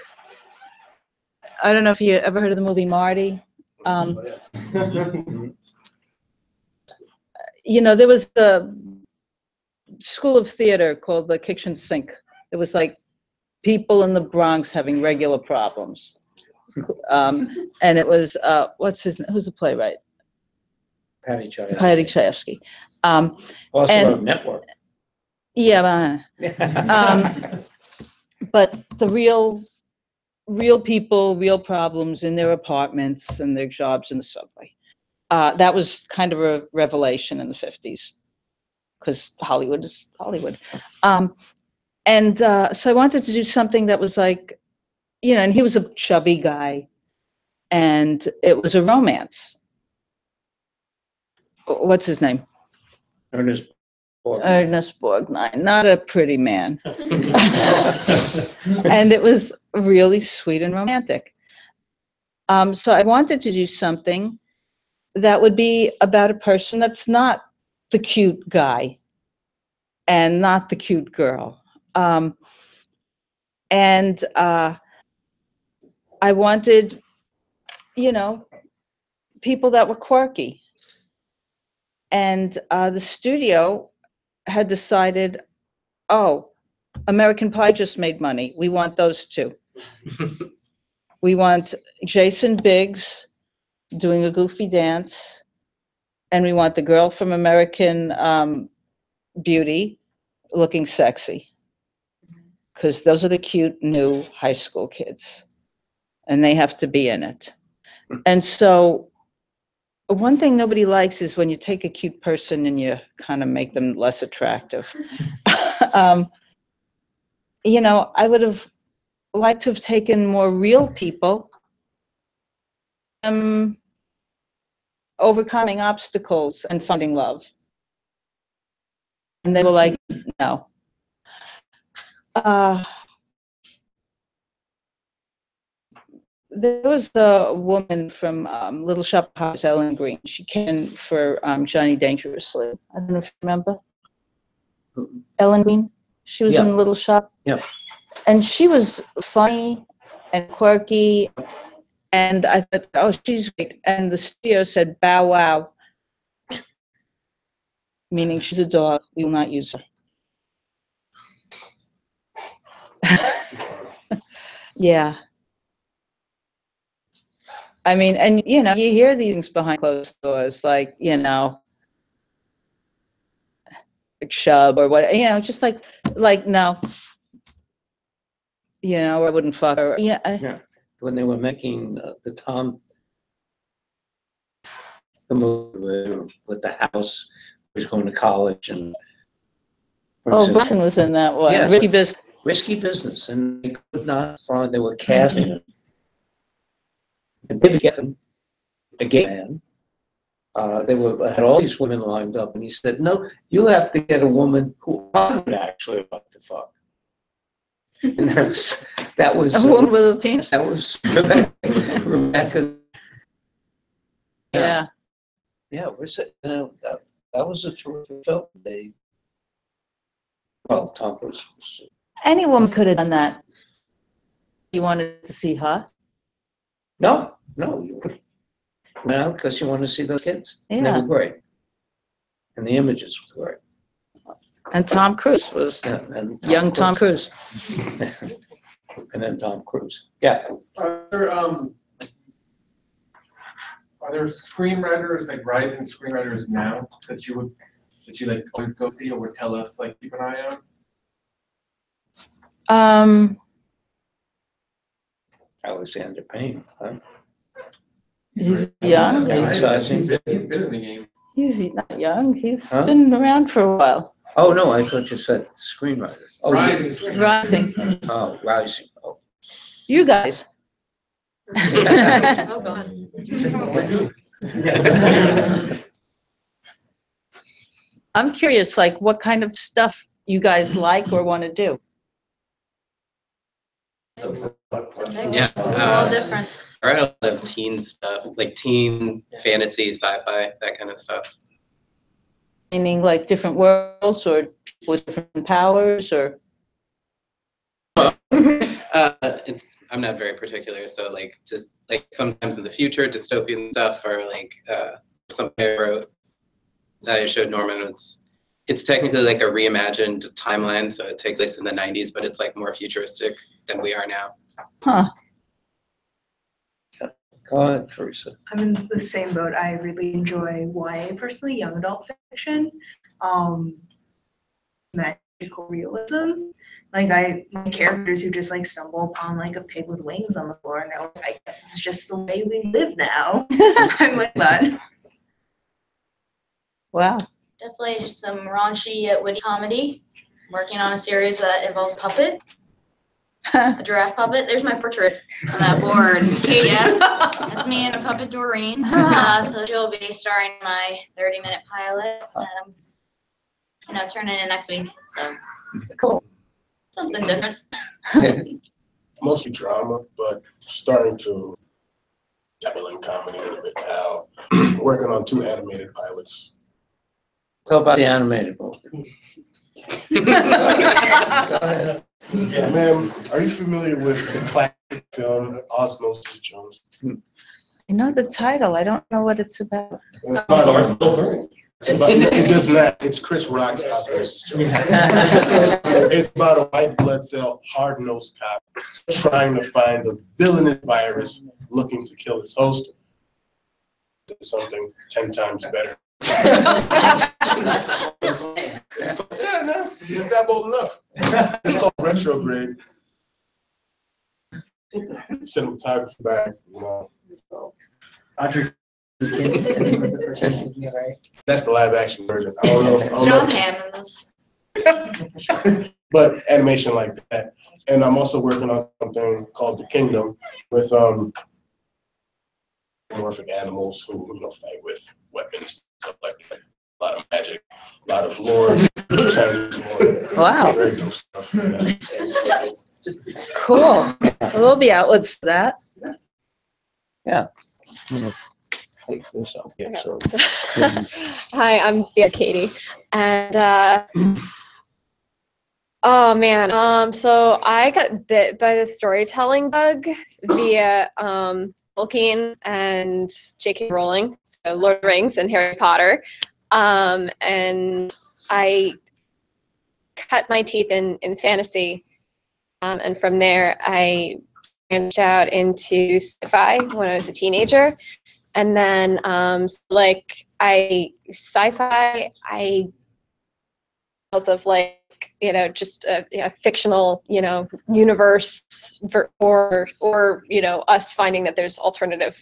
I don't know if you ever heard of the movie Marty. There was a school of theater called the Kitchen Sink. It was like people in the Bronx having regular problems. And it was, who's the playwright? Patty Chayefsky. Patty Chayefsky. Also a network. Yeah, but the real people, real problems in their apartments and their jobs in the subway. That was kind of a revelation in the 50s, because Hollywood is Hollywood. So I wanted to do something that was like, and he was a chubby guy, and it was a romance. What's his name? Ernest Borgnine, not a pretty man. And it was really sweet and romantic. So I wanted to do something that would be about a person that's not the cute guy and not the cute girl. I wanted, people that were quirky. And the studio had decided, oh, American Pie just made money. We want those two. We want Jason Biggs doing a goofy dance, and we want the girl from American Beauty looking sexy, because those are the cute new high school kids, and they have to be in it. And so one thing nobody likes is when you take a cute person and you kind of make them less attractive. I would have liked to have taken more real people, overcoming obstacles and finding love. And they were like, no. There was a woman from Little Shop of Horrors, Ellen Green. She came for Johnny Dangerously. I don't know if you remember. Ellen Green? She was in Little Shop. Yeah. And she was funny and quirky. And I thought, oh, she's great. And the studio said, bow wow. Meaning she's a dog. We will not use her. Yeah. I mean, and you hear these things behind closed doors, like, like shove or what, just like no, I wouldn't fuck her. Yeah. When they were making the movie with the house, he was going to college, and Bronson was in that one. Yes. Risky Business. Risky Business, and they could not find, they were casting him. And David Geffen a gay man. They had all these women lined up, and he said, "No, you have to get a woman who I would actually like to fuck." And that was A woman with a penis. that was Rebecca. Yeah. Yeah, that was a terrific film. Tom Cruise. Any woman could have done that. You wanted to see her? No, because you want to see those kids. And they Yeah. were great, and the images were great. And Tom Cruise was And young Tom Cruise. And then Tom Cruise. Yeah. Are there screenwriters, like rising screenwriters now that you like always go see or would tell us to like keep an eye on? Alexander Payne. Huh? He's young. He's been in the game. He's not young. He's Huh? been around for a while. Oh no, I thought you said screenwriter. Oh, Rising screenwriter. Rising. Oh, rising. Oh. You guys. Oh, God. I'm curious, like, what kind of stuff you guys like or want to do? Yeah, All different. I read a lot of teen stuff, like teen fantasy, sci-fi, that kind of stuff. Meaning, like, different worlds or people with different powers, or I'm not very particular, so like just like sometimes in the future, dystopian stuff, or like something I wrote that I showed Norman. It's technically like a reimagined timeline, so it takes place in the 90s, but it's like more futuristic than we are now. huh? Go ahead, Teresa. I'm in the same boat. I really enjoy YA personally, young adult fiction, magical realism. Like my characters who just like stumble upon like a pig with wings on the floor, and they're like, I guess this is just the way we live now. I'm like that. Wow. Definitely just some raunchy, witty comedy. Working on a series that involves a puppet, a giraffe puppet. There's my portrait on that board. KDS. That's me and a puppet Doreen. So she'll be starring in my 30-minute pilot that I'm, turning in next week. So Cool. something different. Mostly drama, but starting to dabble in comedy a little bit now. Working on 2 animated pilots. How about the animated movie? Go ahead. Yeah. Ma'am, are you familiar with the classic film Osmosis Jones? I know the title. I don't know what it's about. It does not. It's Chris Rock's Osmosis Jones. It's about a white blood cell, hard-nosed cop trying to find a villainous virus looking to kill its host. It's something 10 times better. Yeah, no, it's not bold enough. It's called Retrograde. Cinematography back, Audrey was the person thinking of, right? That's the live action version. I don't know. John Hammond. But animation like that. And I'm also working on something called The Kingdom with morphic animals who fight with weapons, stuff like that. A lot of magic, a lot of lore, Chinese lore. Wow. Very cool stuff. Yeah. Cool. Well, there'll be outlets for that. Yeah. I'm gonna take this up here, so. Hi, I'm Katie, and oh man, so I got bit by the storytelling bug via Tolkien and J.K. Rowling, so Lord of the Rings and Harry Potter, and I cut my teeth in fantasy, and from there I branched out into sci-fi when I was a teenager. And then, sci-fi, because of just a fictional, universe or us finding that there's alternative,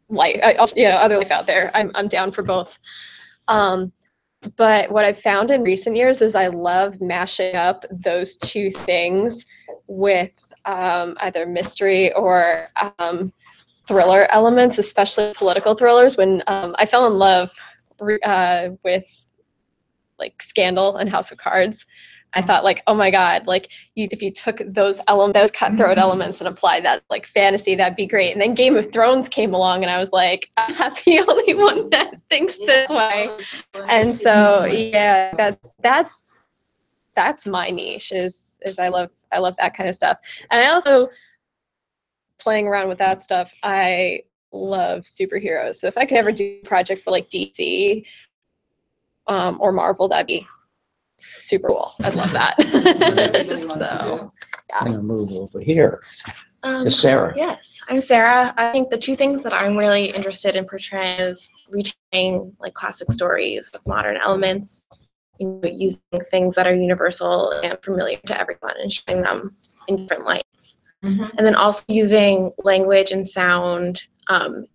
life, other life out there. I'm down for both. But what I've found in recent years is I love mashing up those two things with either mystery or thriller elements, especially political thrillers. When I fell in love with like Scandal and House of Cards, I thought like, oh my God, like if you took those cutthroat elements and applied that like fantasy, that'd be great. And then Game of Thrones came along, and I was like, I'm not the only one that thinks this way. And so yeah, that's my niche. Is I love that kind of stuff. And I also, playing around with that stuff, I love superheroes. So if I could ever do a project for like DC or Marvel, that'd be super cool. I'd love that. So, I'm gonna move over here to Sarah. Yes, I'm Sarah. I think the two things that I'm really interested in portraying is retelling like classic stories with modern elements, using things that are universal and familiar to everyone and showing them in different lights. And then also using language and sound and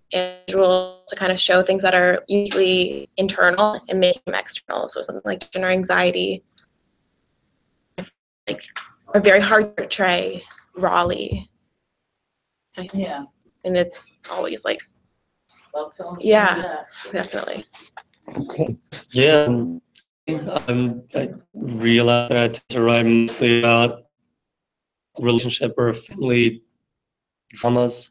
visuals to kind of show things that are uniquely internal and making them external. So something like gender anxiety, like, are very hard to portray rawly. Yeah. And it's always like, Love films. yeah, definitely. Okay. Yeah, I realized that I tend to write mostly about relationship or family dramas.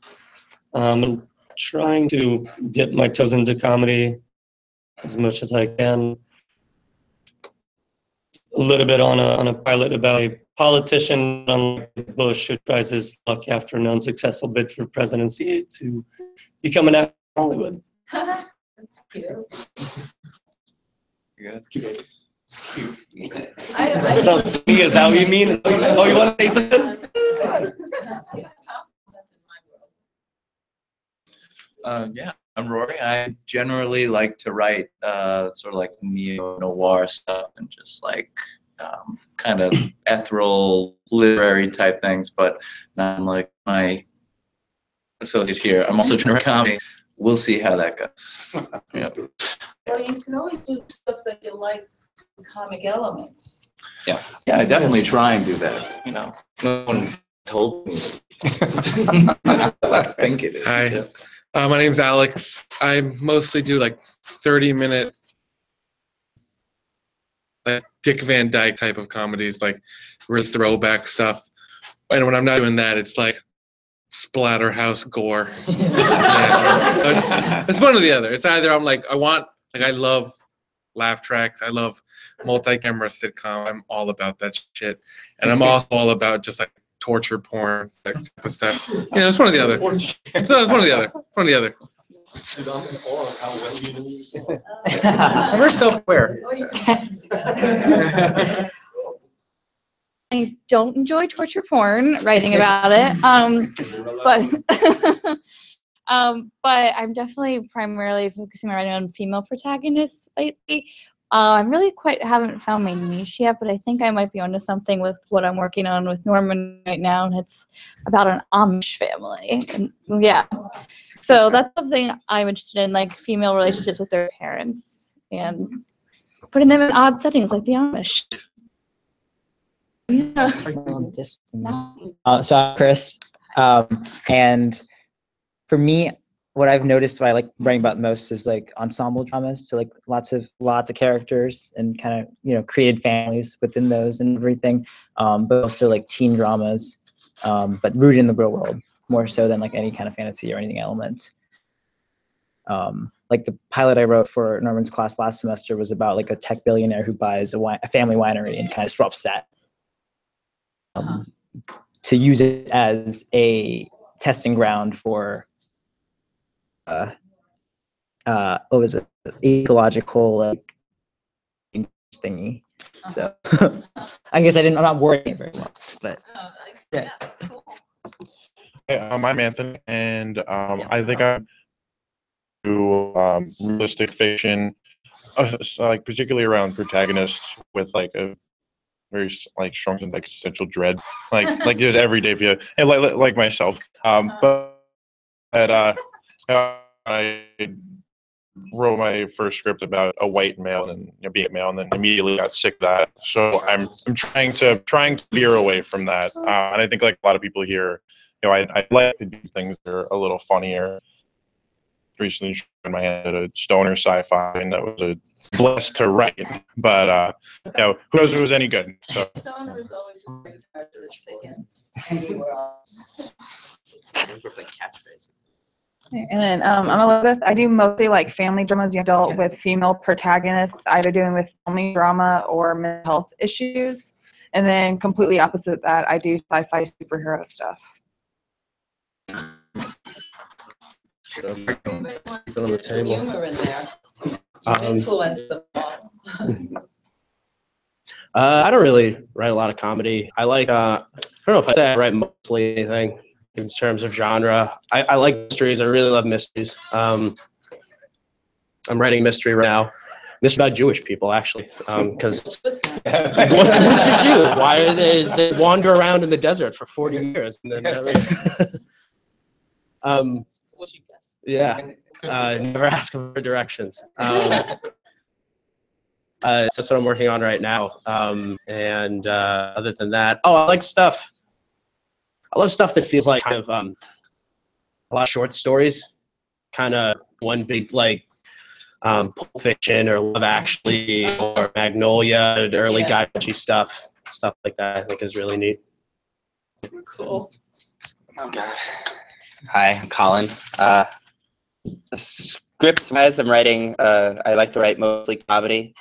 I'm trying to dip my toes into comedy as much as I can. A little bit on a pilot about a politician, unlike Bush, who tries his luck after an unsuccessful bid for presidency to become an actor in Hollywood. That's cute. Yeah, that's cute. It's cute. I So, is that what you mean? Oh, you want to say something? Yeah, I'm Rory. I generally like to write sort of like neo-noir stuff and just like kind of ethereal literary type things, but not like my associate here. I'm also trying to write comedy. We'll see how that goes. Yeah. Well, you can always do stuff that you like, comic elements. Yeah, I definitely try and do that. No one told me. I think it is. Hi. Yeah. My name's Alex. I mostly do like 30-minute like Dick Van Dyke type of comedies, like real throwback stuff. And when I'm not doing that, it's like splatterhouse gore. Yeah. So it's one or the other. It's either I'm like, I love laugh tracks. I love multi-camera sitcom. I'm all about that shit. And I'm also all about just like torture porn, that type of stuff. You know, it's one or the other. So it's one or the other. One or the other. We're self-aware. I don't enjoy torture porn, writing about it. But I'm definitely primarily focusing my writing on female protagonists lately. I really haven't found my niche yet, but I think I might be onto something with what I'm working on with Norman right now, and it's about an Amish family. And yeah, so that's something I'm interested in, like female relationships with their parents and putting them in odd settings like the Amish. Yeah. So I'm Chris, and for me, what I've noticed what I like writing about most is like ensemble dramas, so like lots of characters and kind of created families within those and everything, but also like teen dramas, but rooted in the real world more so than like any kind of fantasy or anything elements. Like the pilot I wrote for Norman's class last semester was about like a tech billionaire who buys a family winery and kind of disrupts that to use it as a testing ground for what was it, ecological like thingy. So I guess I'm not wording it very much, but yeah. Hey, I'm Anthony, and I think I do realistic fiction, like particularly around protagonists with like a very like strong and like existential dread, like just everyday people, and like myself. But I wrote my first script about a white male and being a male, and then immediately got sick of that. So I'm trying to veer away from that, and I think like a lot of people here I like to do things that are a little funnier. Recently tried my hand at a stoner sci-fi, and that was a blast to write. But who knows if it was any good? So. Stoner is always very characteristic in And then I'm Elizabeth. I do mostly like family dramas, young adult with female protagonists, either doing with family drama or mental health issues. And then completely opposite that, I do sci-fi superhero stuff. On the table. Humor in there. Um, Influence them all. I don't really write a lot of comedy. I like, I don't know if I say I write mostly anything in terms of genre. I like mysteries. I really love mysteries. I'm writing a mystery right now. Mystery about Jewish people, actually, because what's with Jews? Why are they wander around in the desert for 40 years and then yeah, never ask them for directions. So that's what I'm working on right now. And other than that, I like stuff. I love stuff that feels like kind of a lot of short stories, kind of one big like Pulp Fiction or Love Actually or Magnolia, early Guy Ritchie stuff like that. I think is really neat. Cool. Oh God. Hi, I'm Colin. Script-wise, I'm writing. I like to write mostly comedy.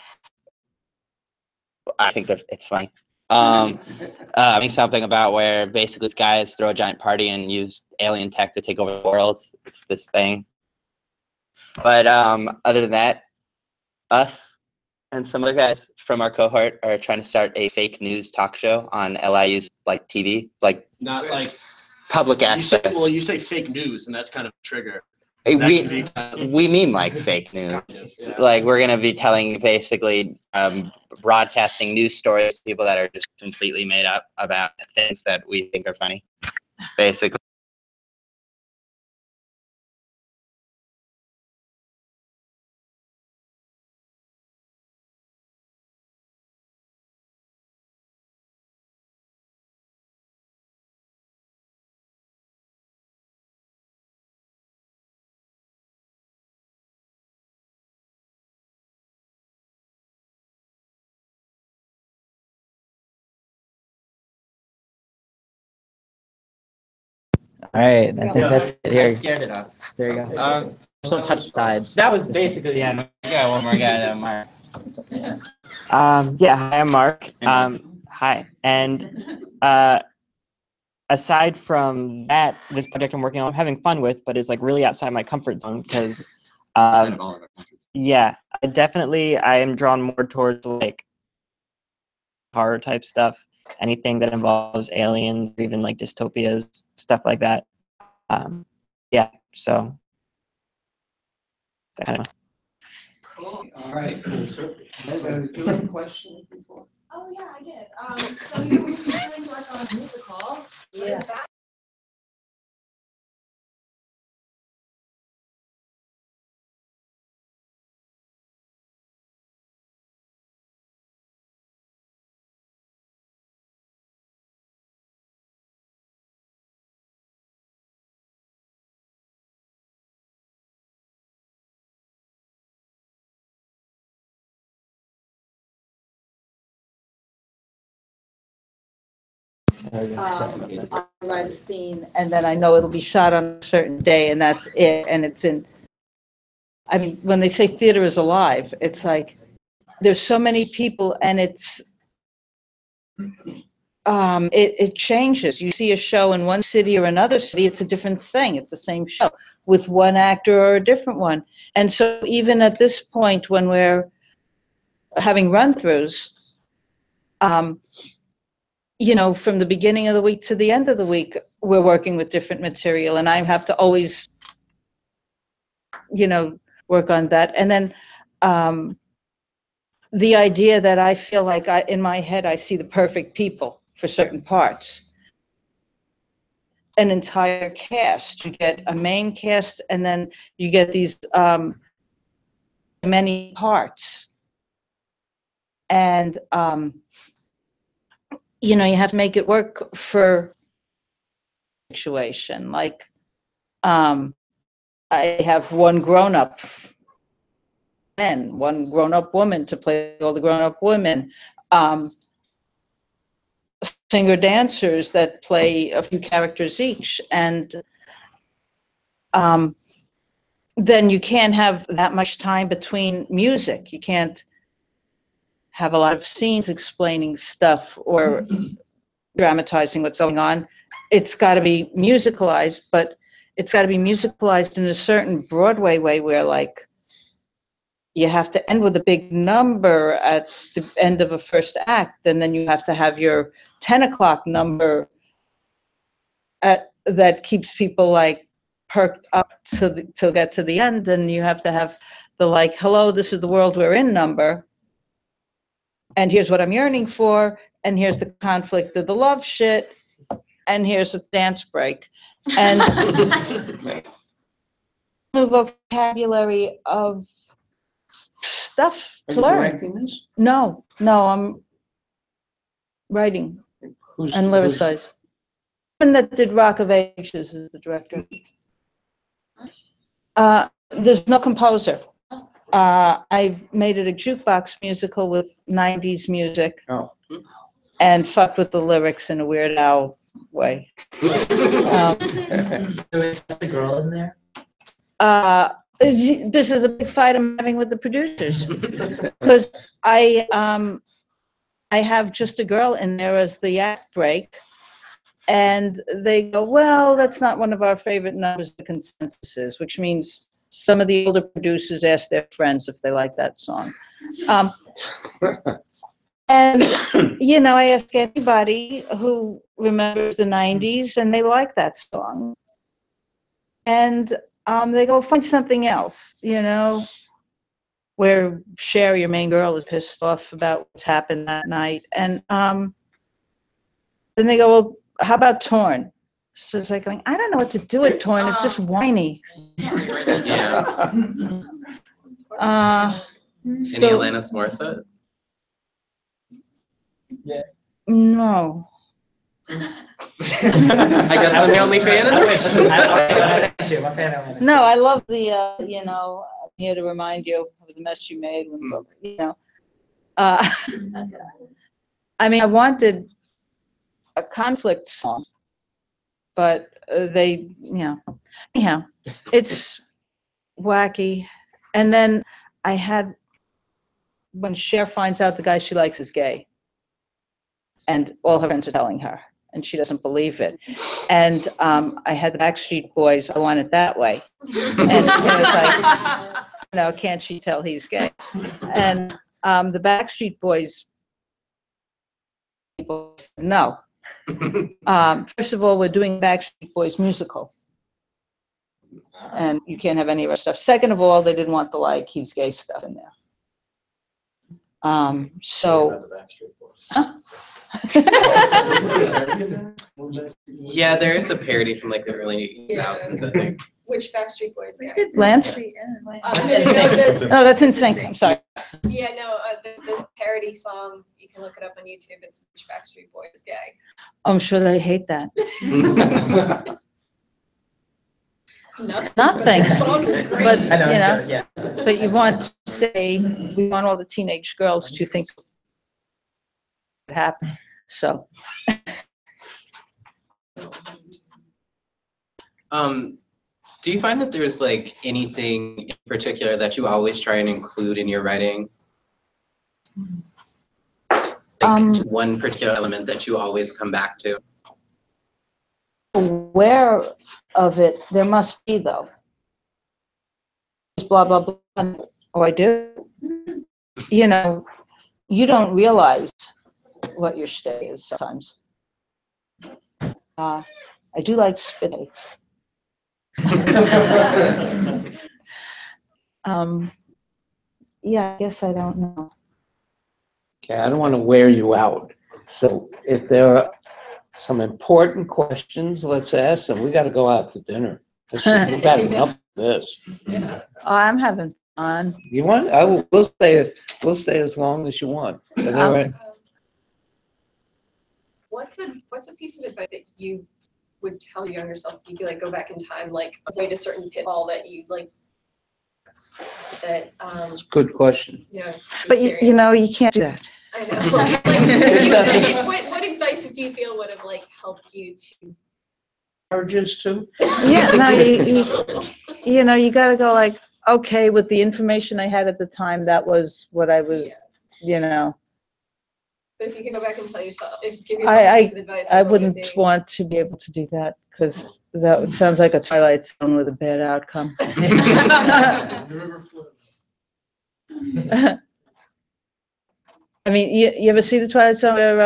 I think that it's funny. I mean something about where basically these guys throw a giant party and use alien tech to take over the world. It's this thing. But other than that, us and some other guys from our cohort are trying to start a fake news talk show on LIU's like TV, like Not like public access. you say fake news, and that's kind of a trigger. We That could be we mean like fake news. Yeah. Like we're gonna be telling basically broadcasting news stories to people that are just completely made up about things that we think are funny. Basically. All right, I think that's it I here. scared it off. There you go. Just don't touch the sides. That was basically yeah. Yeah, one more guy. Mark. Yeah, hi, I'm Mark. Hi. And aside from that, this project I'm working on, I'm having fun with, but it's like really outside my comfort zone because, yeah, I am drawn more towards like horror type stuff, anything that involves aliens, or even like dystopias, stuff like that. Yeah, so. I don't know. Cool. All right, cool. So, do you have a question before? Oh, yeah, I did. So you were doing work on a musical. Yeah. I write a scene, and then I know it'll be shot on a certain day, and that's it. And it's in. I mean, when they say theater is alive, it's like there's so many people, and it changes. You see a show in one city or another city, it's a different thing. It's the same show with one actor or a different one. And so even at this point, when we're having run-throughs, you know, from the beginning of the week to the end of the week, we're working with different material, and I have to always, you know, work on that. And then the idea that I feel like in my head, I see the perfect people for certain parts. An entire cast. You get a main cast, and then you get these many parts. And you know, you have to make it work for situation. Like, I have one grown-up man, one grown-up woman to play all the grown-up women. Singer dancers that play a few characters each, and then you can't have that much time between music. You can't have a lot of scenes explaining stuff or dramatizing what's going on. It's got to be musicalized, but it's got to be musicalized in a certain Broadway way where, like, you have to end with a big number at the end of a first act, and then you have to have your 10 o'clock number that keeps people like perked up to get to the end, and you have to have the like, hello, this is the world we're in number, and here's what I'm yearning for, and here's the conflict of the love shit, and here's a dance break. And the vocabulary of stuff Are to you learn. directing this? No, I'm writing and lyricize. And that did Rock of Ages is the director. There's no composer. I made it a jukebox musical with 90s music. Oh. And fucked with the lyrics in a Weird Al way. Is the girl in there? This is a big fight I'm having with the producers, because I have just a girl in there as the act break, and they go, well, that's not one of our favorite numbers, the consensus is, which means some of the older producers ask their friends if they like that song. And, you know, I ask anybody who remembers the 90s and they like that song. And they go, find something else, you know, where Cher, your main girl, is pissed off about what's happened that night. And then they go, well, how about Torn? So it's like, I don't know what to do with Torn. It's just whiny. Yeah. Any So, Alanis Morissette? Yeah. no. I guess I'm the only fan of I'm a fan of No, I love the, you know, I'm here to remind you of the mess you made, when, you know. I mean, I wanted a conflict song, but they, you know, anyhow, it's wacky. And then I had, when Cher finds out the guy she likes is gay, and all her friends are telling her, and she doesn't believe it. And I had the Backstreet Boys, I Want It That Way. And it was like, no, can't she tell he's gay? And the Backstreet Boys people said, no. First of all, we're doing Backstreet Boys musical, and you can't have any of our stuff. Second of all, they didn't want the like, he's gay stuff in there. So, huh? Yeah, there is a parody from like the early 2000s, I think. Which Backstreet Boys? Yeah. Lance? No, that's NSYNC. I'm sorry. Yeah, no, there's a parody song. You can look it up on YouTube. It's Which Backstreet Boy is Gay. I'm sure they hate that. Nothing. Nothing. The song is great. But, I know, you know, sure, yeah. but you want to say, we want all the teenage girls to think it happened. So. Do you find that there's like anything in particular that you always try and include in your writing? Like just one particular element that you always come back to? Aware of it, there must be though. Blah, blah, blah. Oh, I do. You know, you don't realize what your stay is sometimes. I do like spit takes. Yeah, I guess I don't know. Okay, I don't want to wear you out. So if there are some important questions, let's ask them. We got to go out to dinner. We've got enough of this. Oh, I'm having fun. You want? We'll stay. We'll stay as long as you want. Is that right? What's a piece of advice that you would tell your younger self if you could like go back in time, like avoid a certain pitfall that you like that Good question. you know But you know, you can't do that. I know. Like, what advice do you feel would have like helped you to Marriages too? Yeah, no, you know, you gotta go like, okay, with the information I had at the time, that was what I was, you know. But if you could go back and tell yourself, give yourself a piece of advice, I like, what would it wouldn't be? want to be able to do that, because that sounds like a Twilight Zone with a bad outcome. I mean, you ever see the Twilight Zone where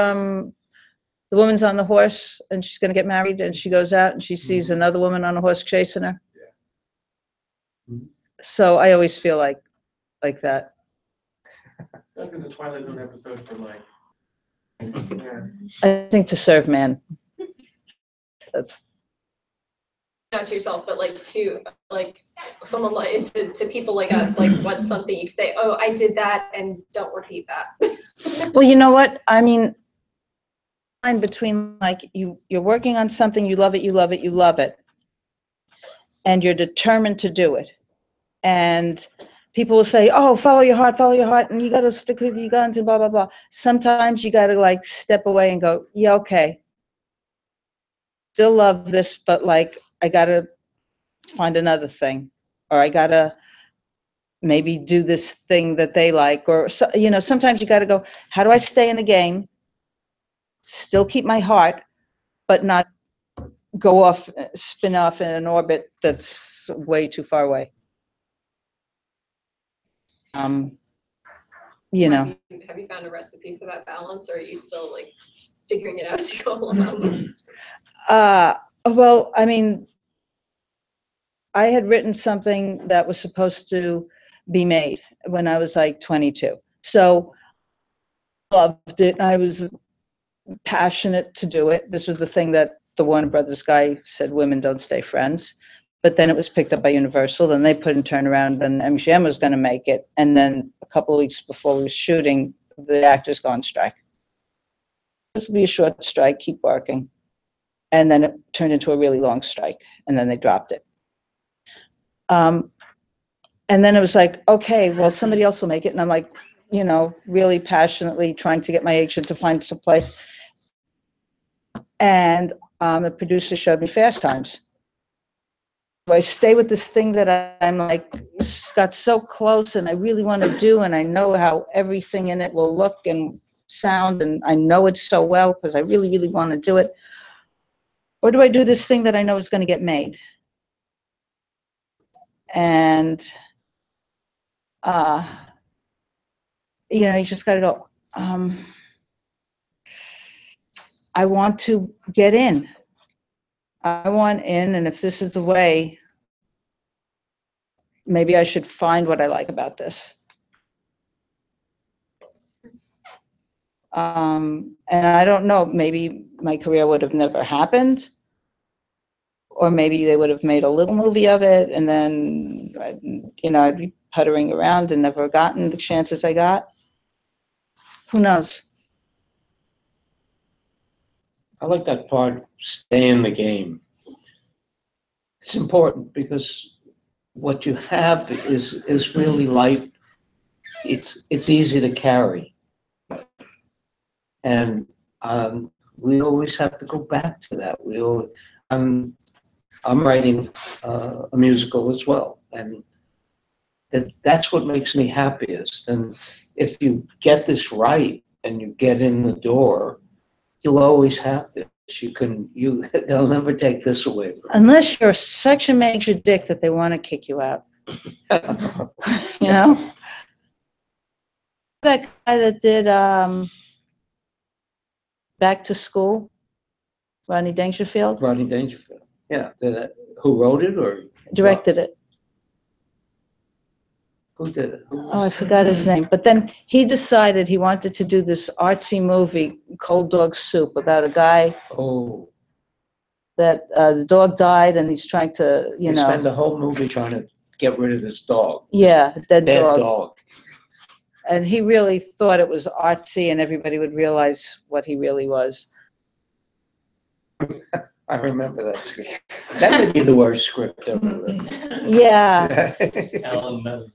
the woman's on the horse and she's gonna get married and she goes out and she sees another woman on a horse chasing her? So I always feel like that. That is a Twilight Zone episode for like. I think to serve man. That's Not to yourself, but like to like someone like to people like us, like what's something you could say, oh, I did that and don't repeat that. well, you know what? I mean, line between like you're working on something, you love it, and you're determined to do it. And people will say, oh, follow your heart, and you got to stick with your guns and blah, blah, blah. Sometimes you got to like step away and go, yeah, okay. Still love this, but like, I got to find another thing, or I got to maybe do this thing that they like, or, you know, sometimes you got to go, how do I stay in the game, still keep my heart, but not go off, spin off in an orbit that's way too far away. You know. Have you found a recipe for that balance, or are you still like figuring it out as you go along? Well, I mean, I had written something that was supposed to be made when I was like 22. So loved it. I was passionate to do it. This was the thing that the Warner Brothers guy said, women don't stay friends. But then it was picked up by Universal, and they put in turnaround, and MGM was going to make it. And then a couple of weeks before we were shooting, the actors go on strike. This will be a short strike, keep working. And then it turned into a really long strike, and then they dropped it. And then it was like, okay, well, somebody else will make it. And I'm like, you know, really passionately trying to get my agent to find some place. And the producer showed me Fast Times. So I stay with this thing that I'm like, got so close and I really want to do, and I know how everything in it will look and sound, and I know it so well because I really, really want to do it. Or do I do this thing that I know is going to get made? And, you know, you just got to go, I want to get in. I want in, and if this is the way, maybe I should find what I like about this. And I don't know, maybe my career would have never happened, or maybe they would have made a little movie of it, and then, you know, I'd be puttering around and never gotten the chances I got. Who knows? I like that part, stay in the game. It's important because what you have is really light. It's easy to carry. And we always have to go back to that. I'm writing a musical as well, and that's what makes me happiest. And if you get this right and you get in the door, you'll always have this. They'll never take this away from you. Unless you're such a major dick that they want to kick you out. You know? That guy that did Back to School, Rodney Dangerfield? Rodney Dangerfield, yeah. Who wrote it or? Directed it. Who did it? Oh, I forgot his name. But then he decided he wanted to do this artsy movie, Cold Dog Soup, about a guy that the dog died and he's trying to, you know. Spend the whole movie trying to get rid of this dog. Yeah, dead dog. dog. And he really thought it was artsy and everybody would realize what he really was. I remember that script. That would be the worst script ever written. Yeah, Alan.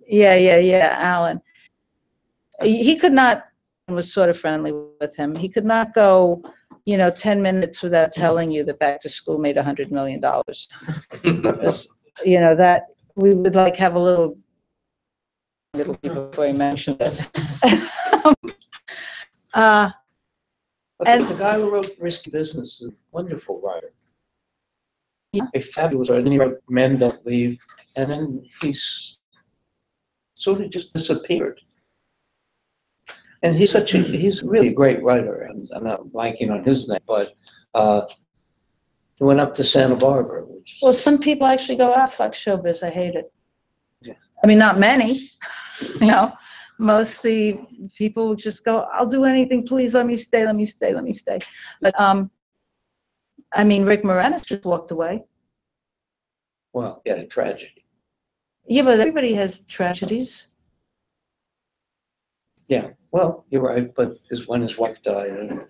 Yeah, Alan. He could not, was sort of friendly with him. He could not go, 10 minutes without telling you that Back to School made $100 million. That we would like have a little before he mentioned it. And the guy who wrote Risky Business is a wonderful writer. A fabulous writer. And he wrote Men Don't Leave, and then he's sort of just disappeared. And he's really a great writer, and I'm not blanking on his name, but he went up to Santa Barbara. Well, some people actually go, fuck showbiz, I hate it. Yeah. I mean, not many, mostly people just go, I'll do anything, please let me stay. But, I mean, Rick Moranis just walked away. Well, he had a tragedy. Yeah, but everybody has tragedies. Yeah, well, you're right, but when his wife died,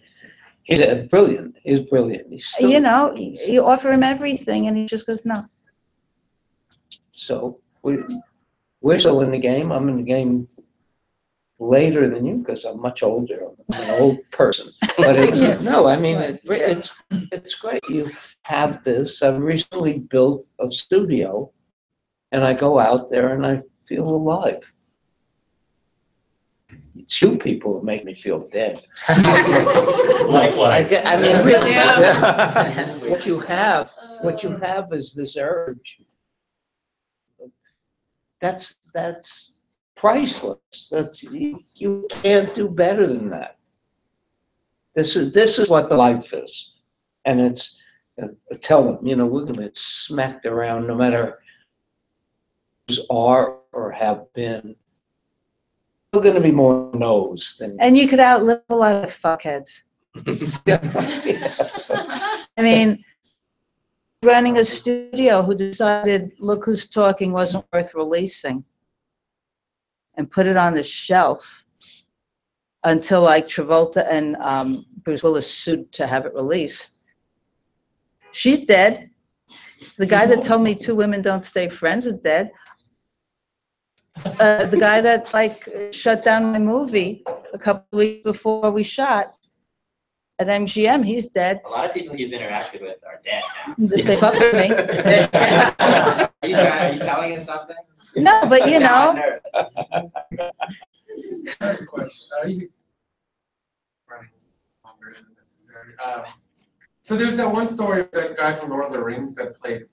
he's brilliant. He's brilliant. He's still, You offer him everything, and he just goes, no. So we're still in the game. I'm in the game later than you because I'm much older. I'm an old person. But it's no, I mean it's great. You have this. I've recently built a studio, and I go out there and I feel alive. It's you people who make me feel dead. Likewise. I mean, really. Yeah. What you have is this urge. That's priceless. You can't do better than that. This is what the life is, and it's tell them we're gonna get smacked around no matter who's are or have been. Still going to be more no's than. And you could outlive a lot of fuckheads. I mean, running a studio who decided Look Who's Talking wasn't worth releasing and put it on the shelf until like Travolta and Bruce Willis sued to have it released. She's dead. The guy that told me two women don't stay friends is dead. The guy that shut down my movie a couple of weeks before we shot at MGM, he's dead. A lot of people you've interacted with are dead now. They fuck with me. Are you telling us something? No, but I have a question. Are you running longer than necessary? So there's that one story of that guy from Lord of the Rings that played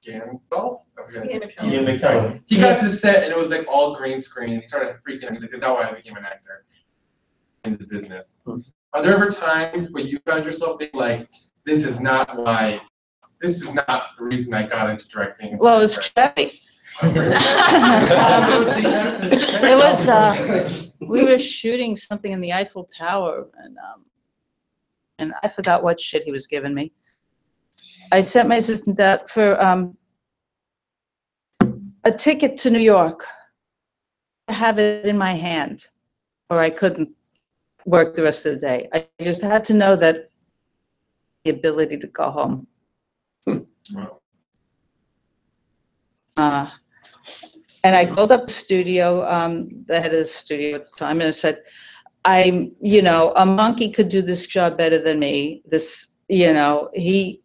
Gandalf. Ian McKellen. He got to the set and it was like all green screen. He started freaking out. He's like, "This is how I became an actor in the business." Are there ever times where you found yourself being like, "This is not the reason I got into directing"? Well, it was Chevy. It was we were shooting something in the Eiffel Tower, and I forgot what shit he was giving me. I sent my assistant out for a ticket to New York. I have it in my hand, or I couldn't work the rest of the day. I just had to know that the ability to go home. And I called up the studio, the head of the studio at the time, and I said, a monkey could do this job better than me. He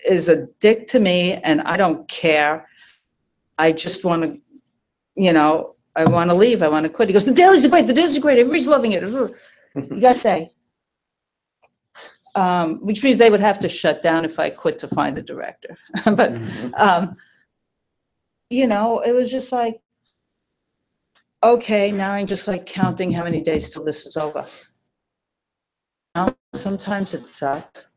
is a dick to me, and I don't care. I just want to, I want to leave. I want to quit. He goes, the dailies are great. Everybody's loving it. You got to say. Which means they would have to shut down if I quit to find a director. But, it was just like, okay, now I'm just like counting how many days till this is over. Sometimes it sucked.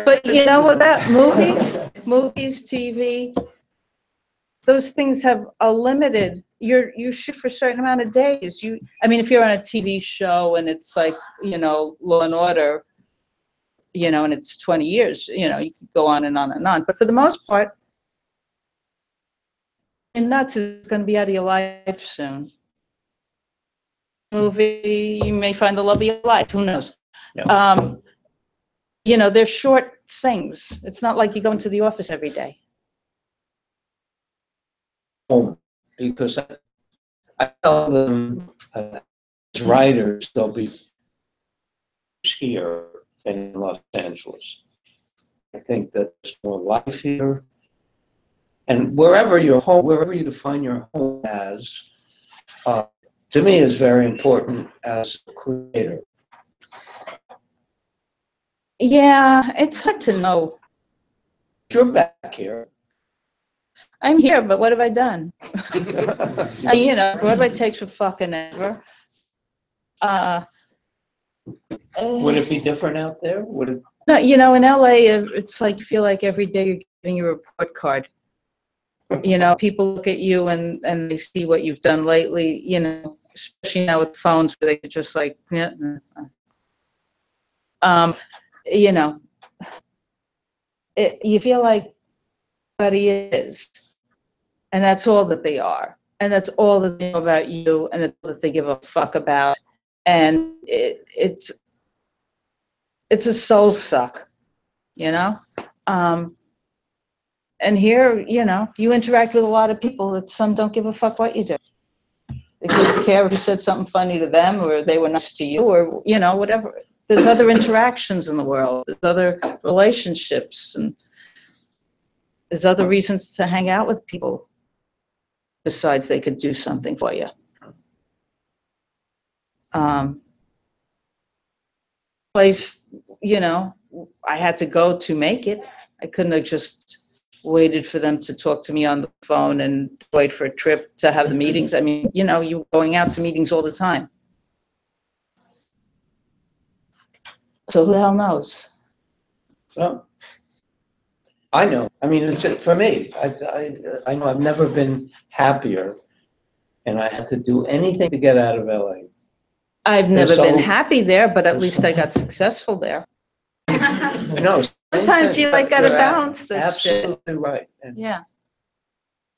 But you know what about movies, TV, those things have a limited, you shoot for a certain amount of days. If you're on a TV show and it's like, Law and Order, and it's 20 years, you could go on and on and on. But for the most part, Nuts is going to be out of your life soon. movie, you may find the love of your life, who knows? Yeah. You know, they're short things. It's not like you go into the office every day. Home, because I tell them, as writers, they'll be here in Los Angeles. I think that there's more life here. And wherever your home, wherever you define your home as, to me is very important as a creator. Yeah, it's hard to know. You're back here. I'm here, but what have I done? You know, Broadway takes for fucking ever. Would it be different out there? Would it? No, you know, in LA, it's like you feel like every day you're getting your report card. You know, people look at you and they see what you've done lately, you know, especially now with phones where they could just like, yeah. You know, you feel like everybody is. And that's all that they are. And that's all that they know about you and that's all that they give a fuck about. And it's a soul suck, you know? And here, you know, you interact with a lot of people that some don't give a fuck what you do. They couldn't care if you said something funny to them or they were nice to you or, you know, whatever. There's other interactions in the world. There's other relationships and there's other reasons to hang out with people besides they could do something for you. Place, you know, I had to go to make it. I couldn't have just waited for them to talk to me on the phone and wait for a trip to have the meetings. I mean, you know, you're going out to meetings all the time. So who the hell knows? Well, I know. I mean, it's for me. I know I've never been happier, and I had to do anything to get out of LA. I've never been happy there, but at least I got successful there. No, Sometimes you like gotta you're balance this shit. absolutely right. And Yeah.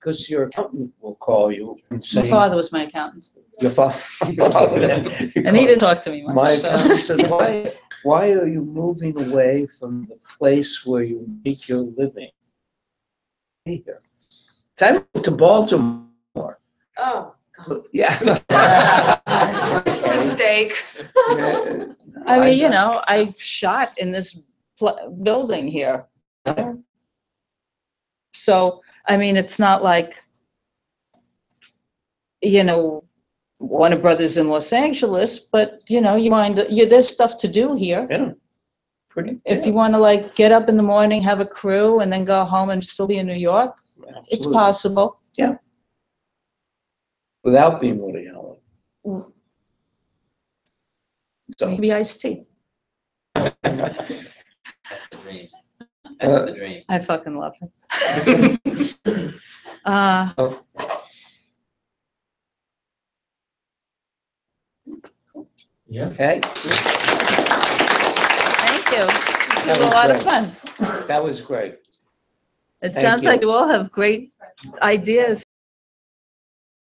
because your accountant will call you and say. My father was my accountant. Your father. And he didn't talk to me much. My so. accountant said, why are you moving away from the place where you make your living? Here. So I moved to Baltimore. Oh. Yeah. Mistake. I mean, you know, I shot in this building here. So, I mean, it's not like, you know, Warner Brothers in Los Angeles, but, you know, there's stuff to do here. Yeah. Pretty. If you want to, like, get up in the morning, have a crew, and then go home and still be in New York, it's possible. Yeah. Without being Woody Allen. So. Maybe iced tea. That's the dream. That's the dream. I fucking love him. Yeah. Okay. Thank you. It was a was lot of great. fun. That was great. It Thank sounds you. like you all have great ideas.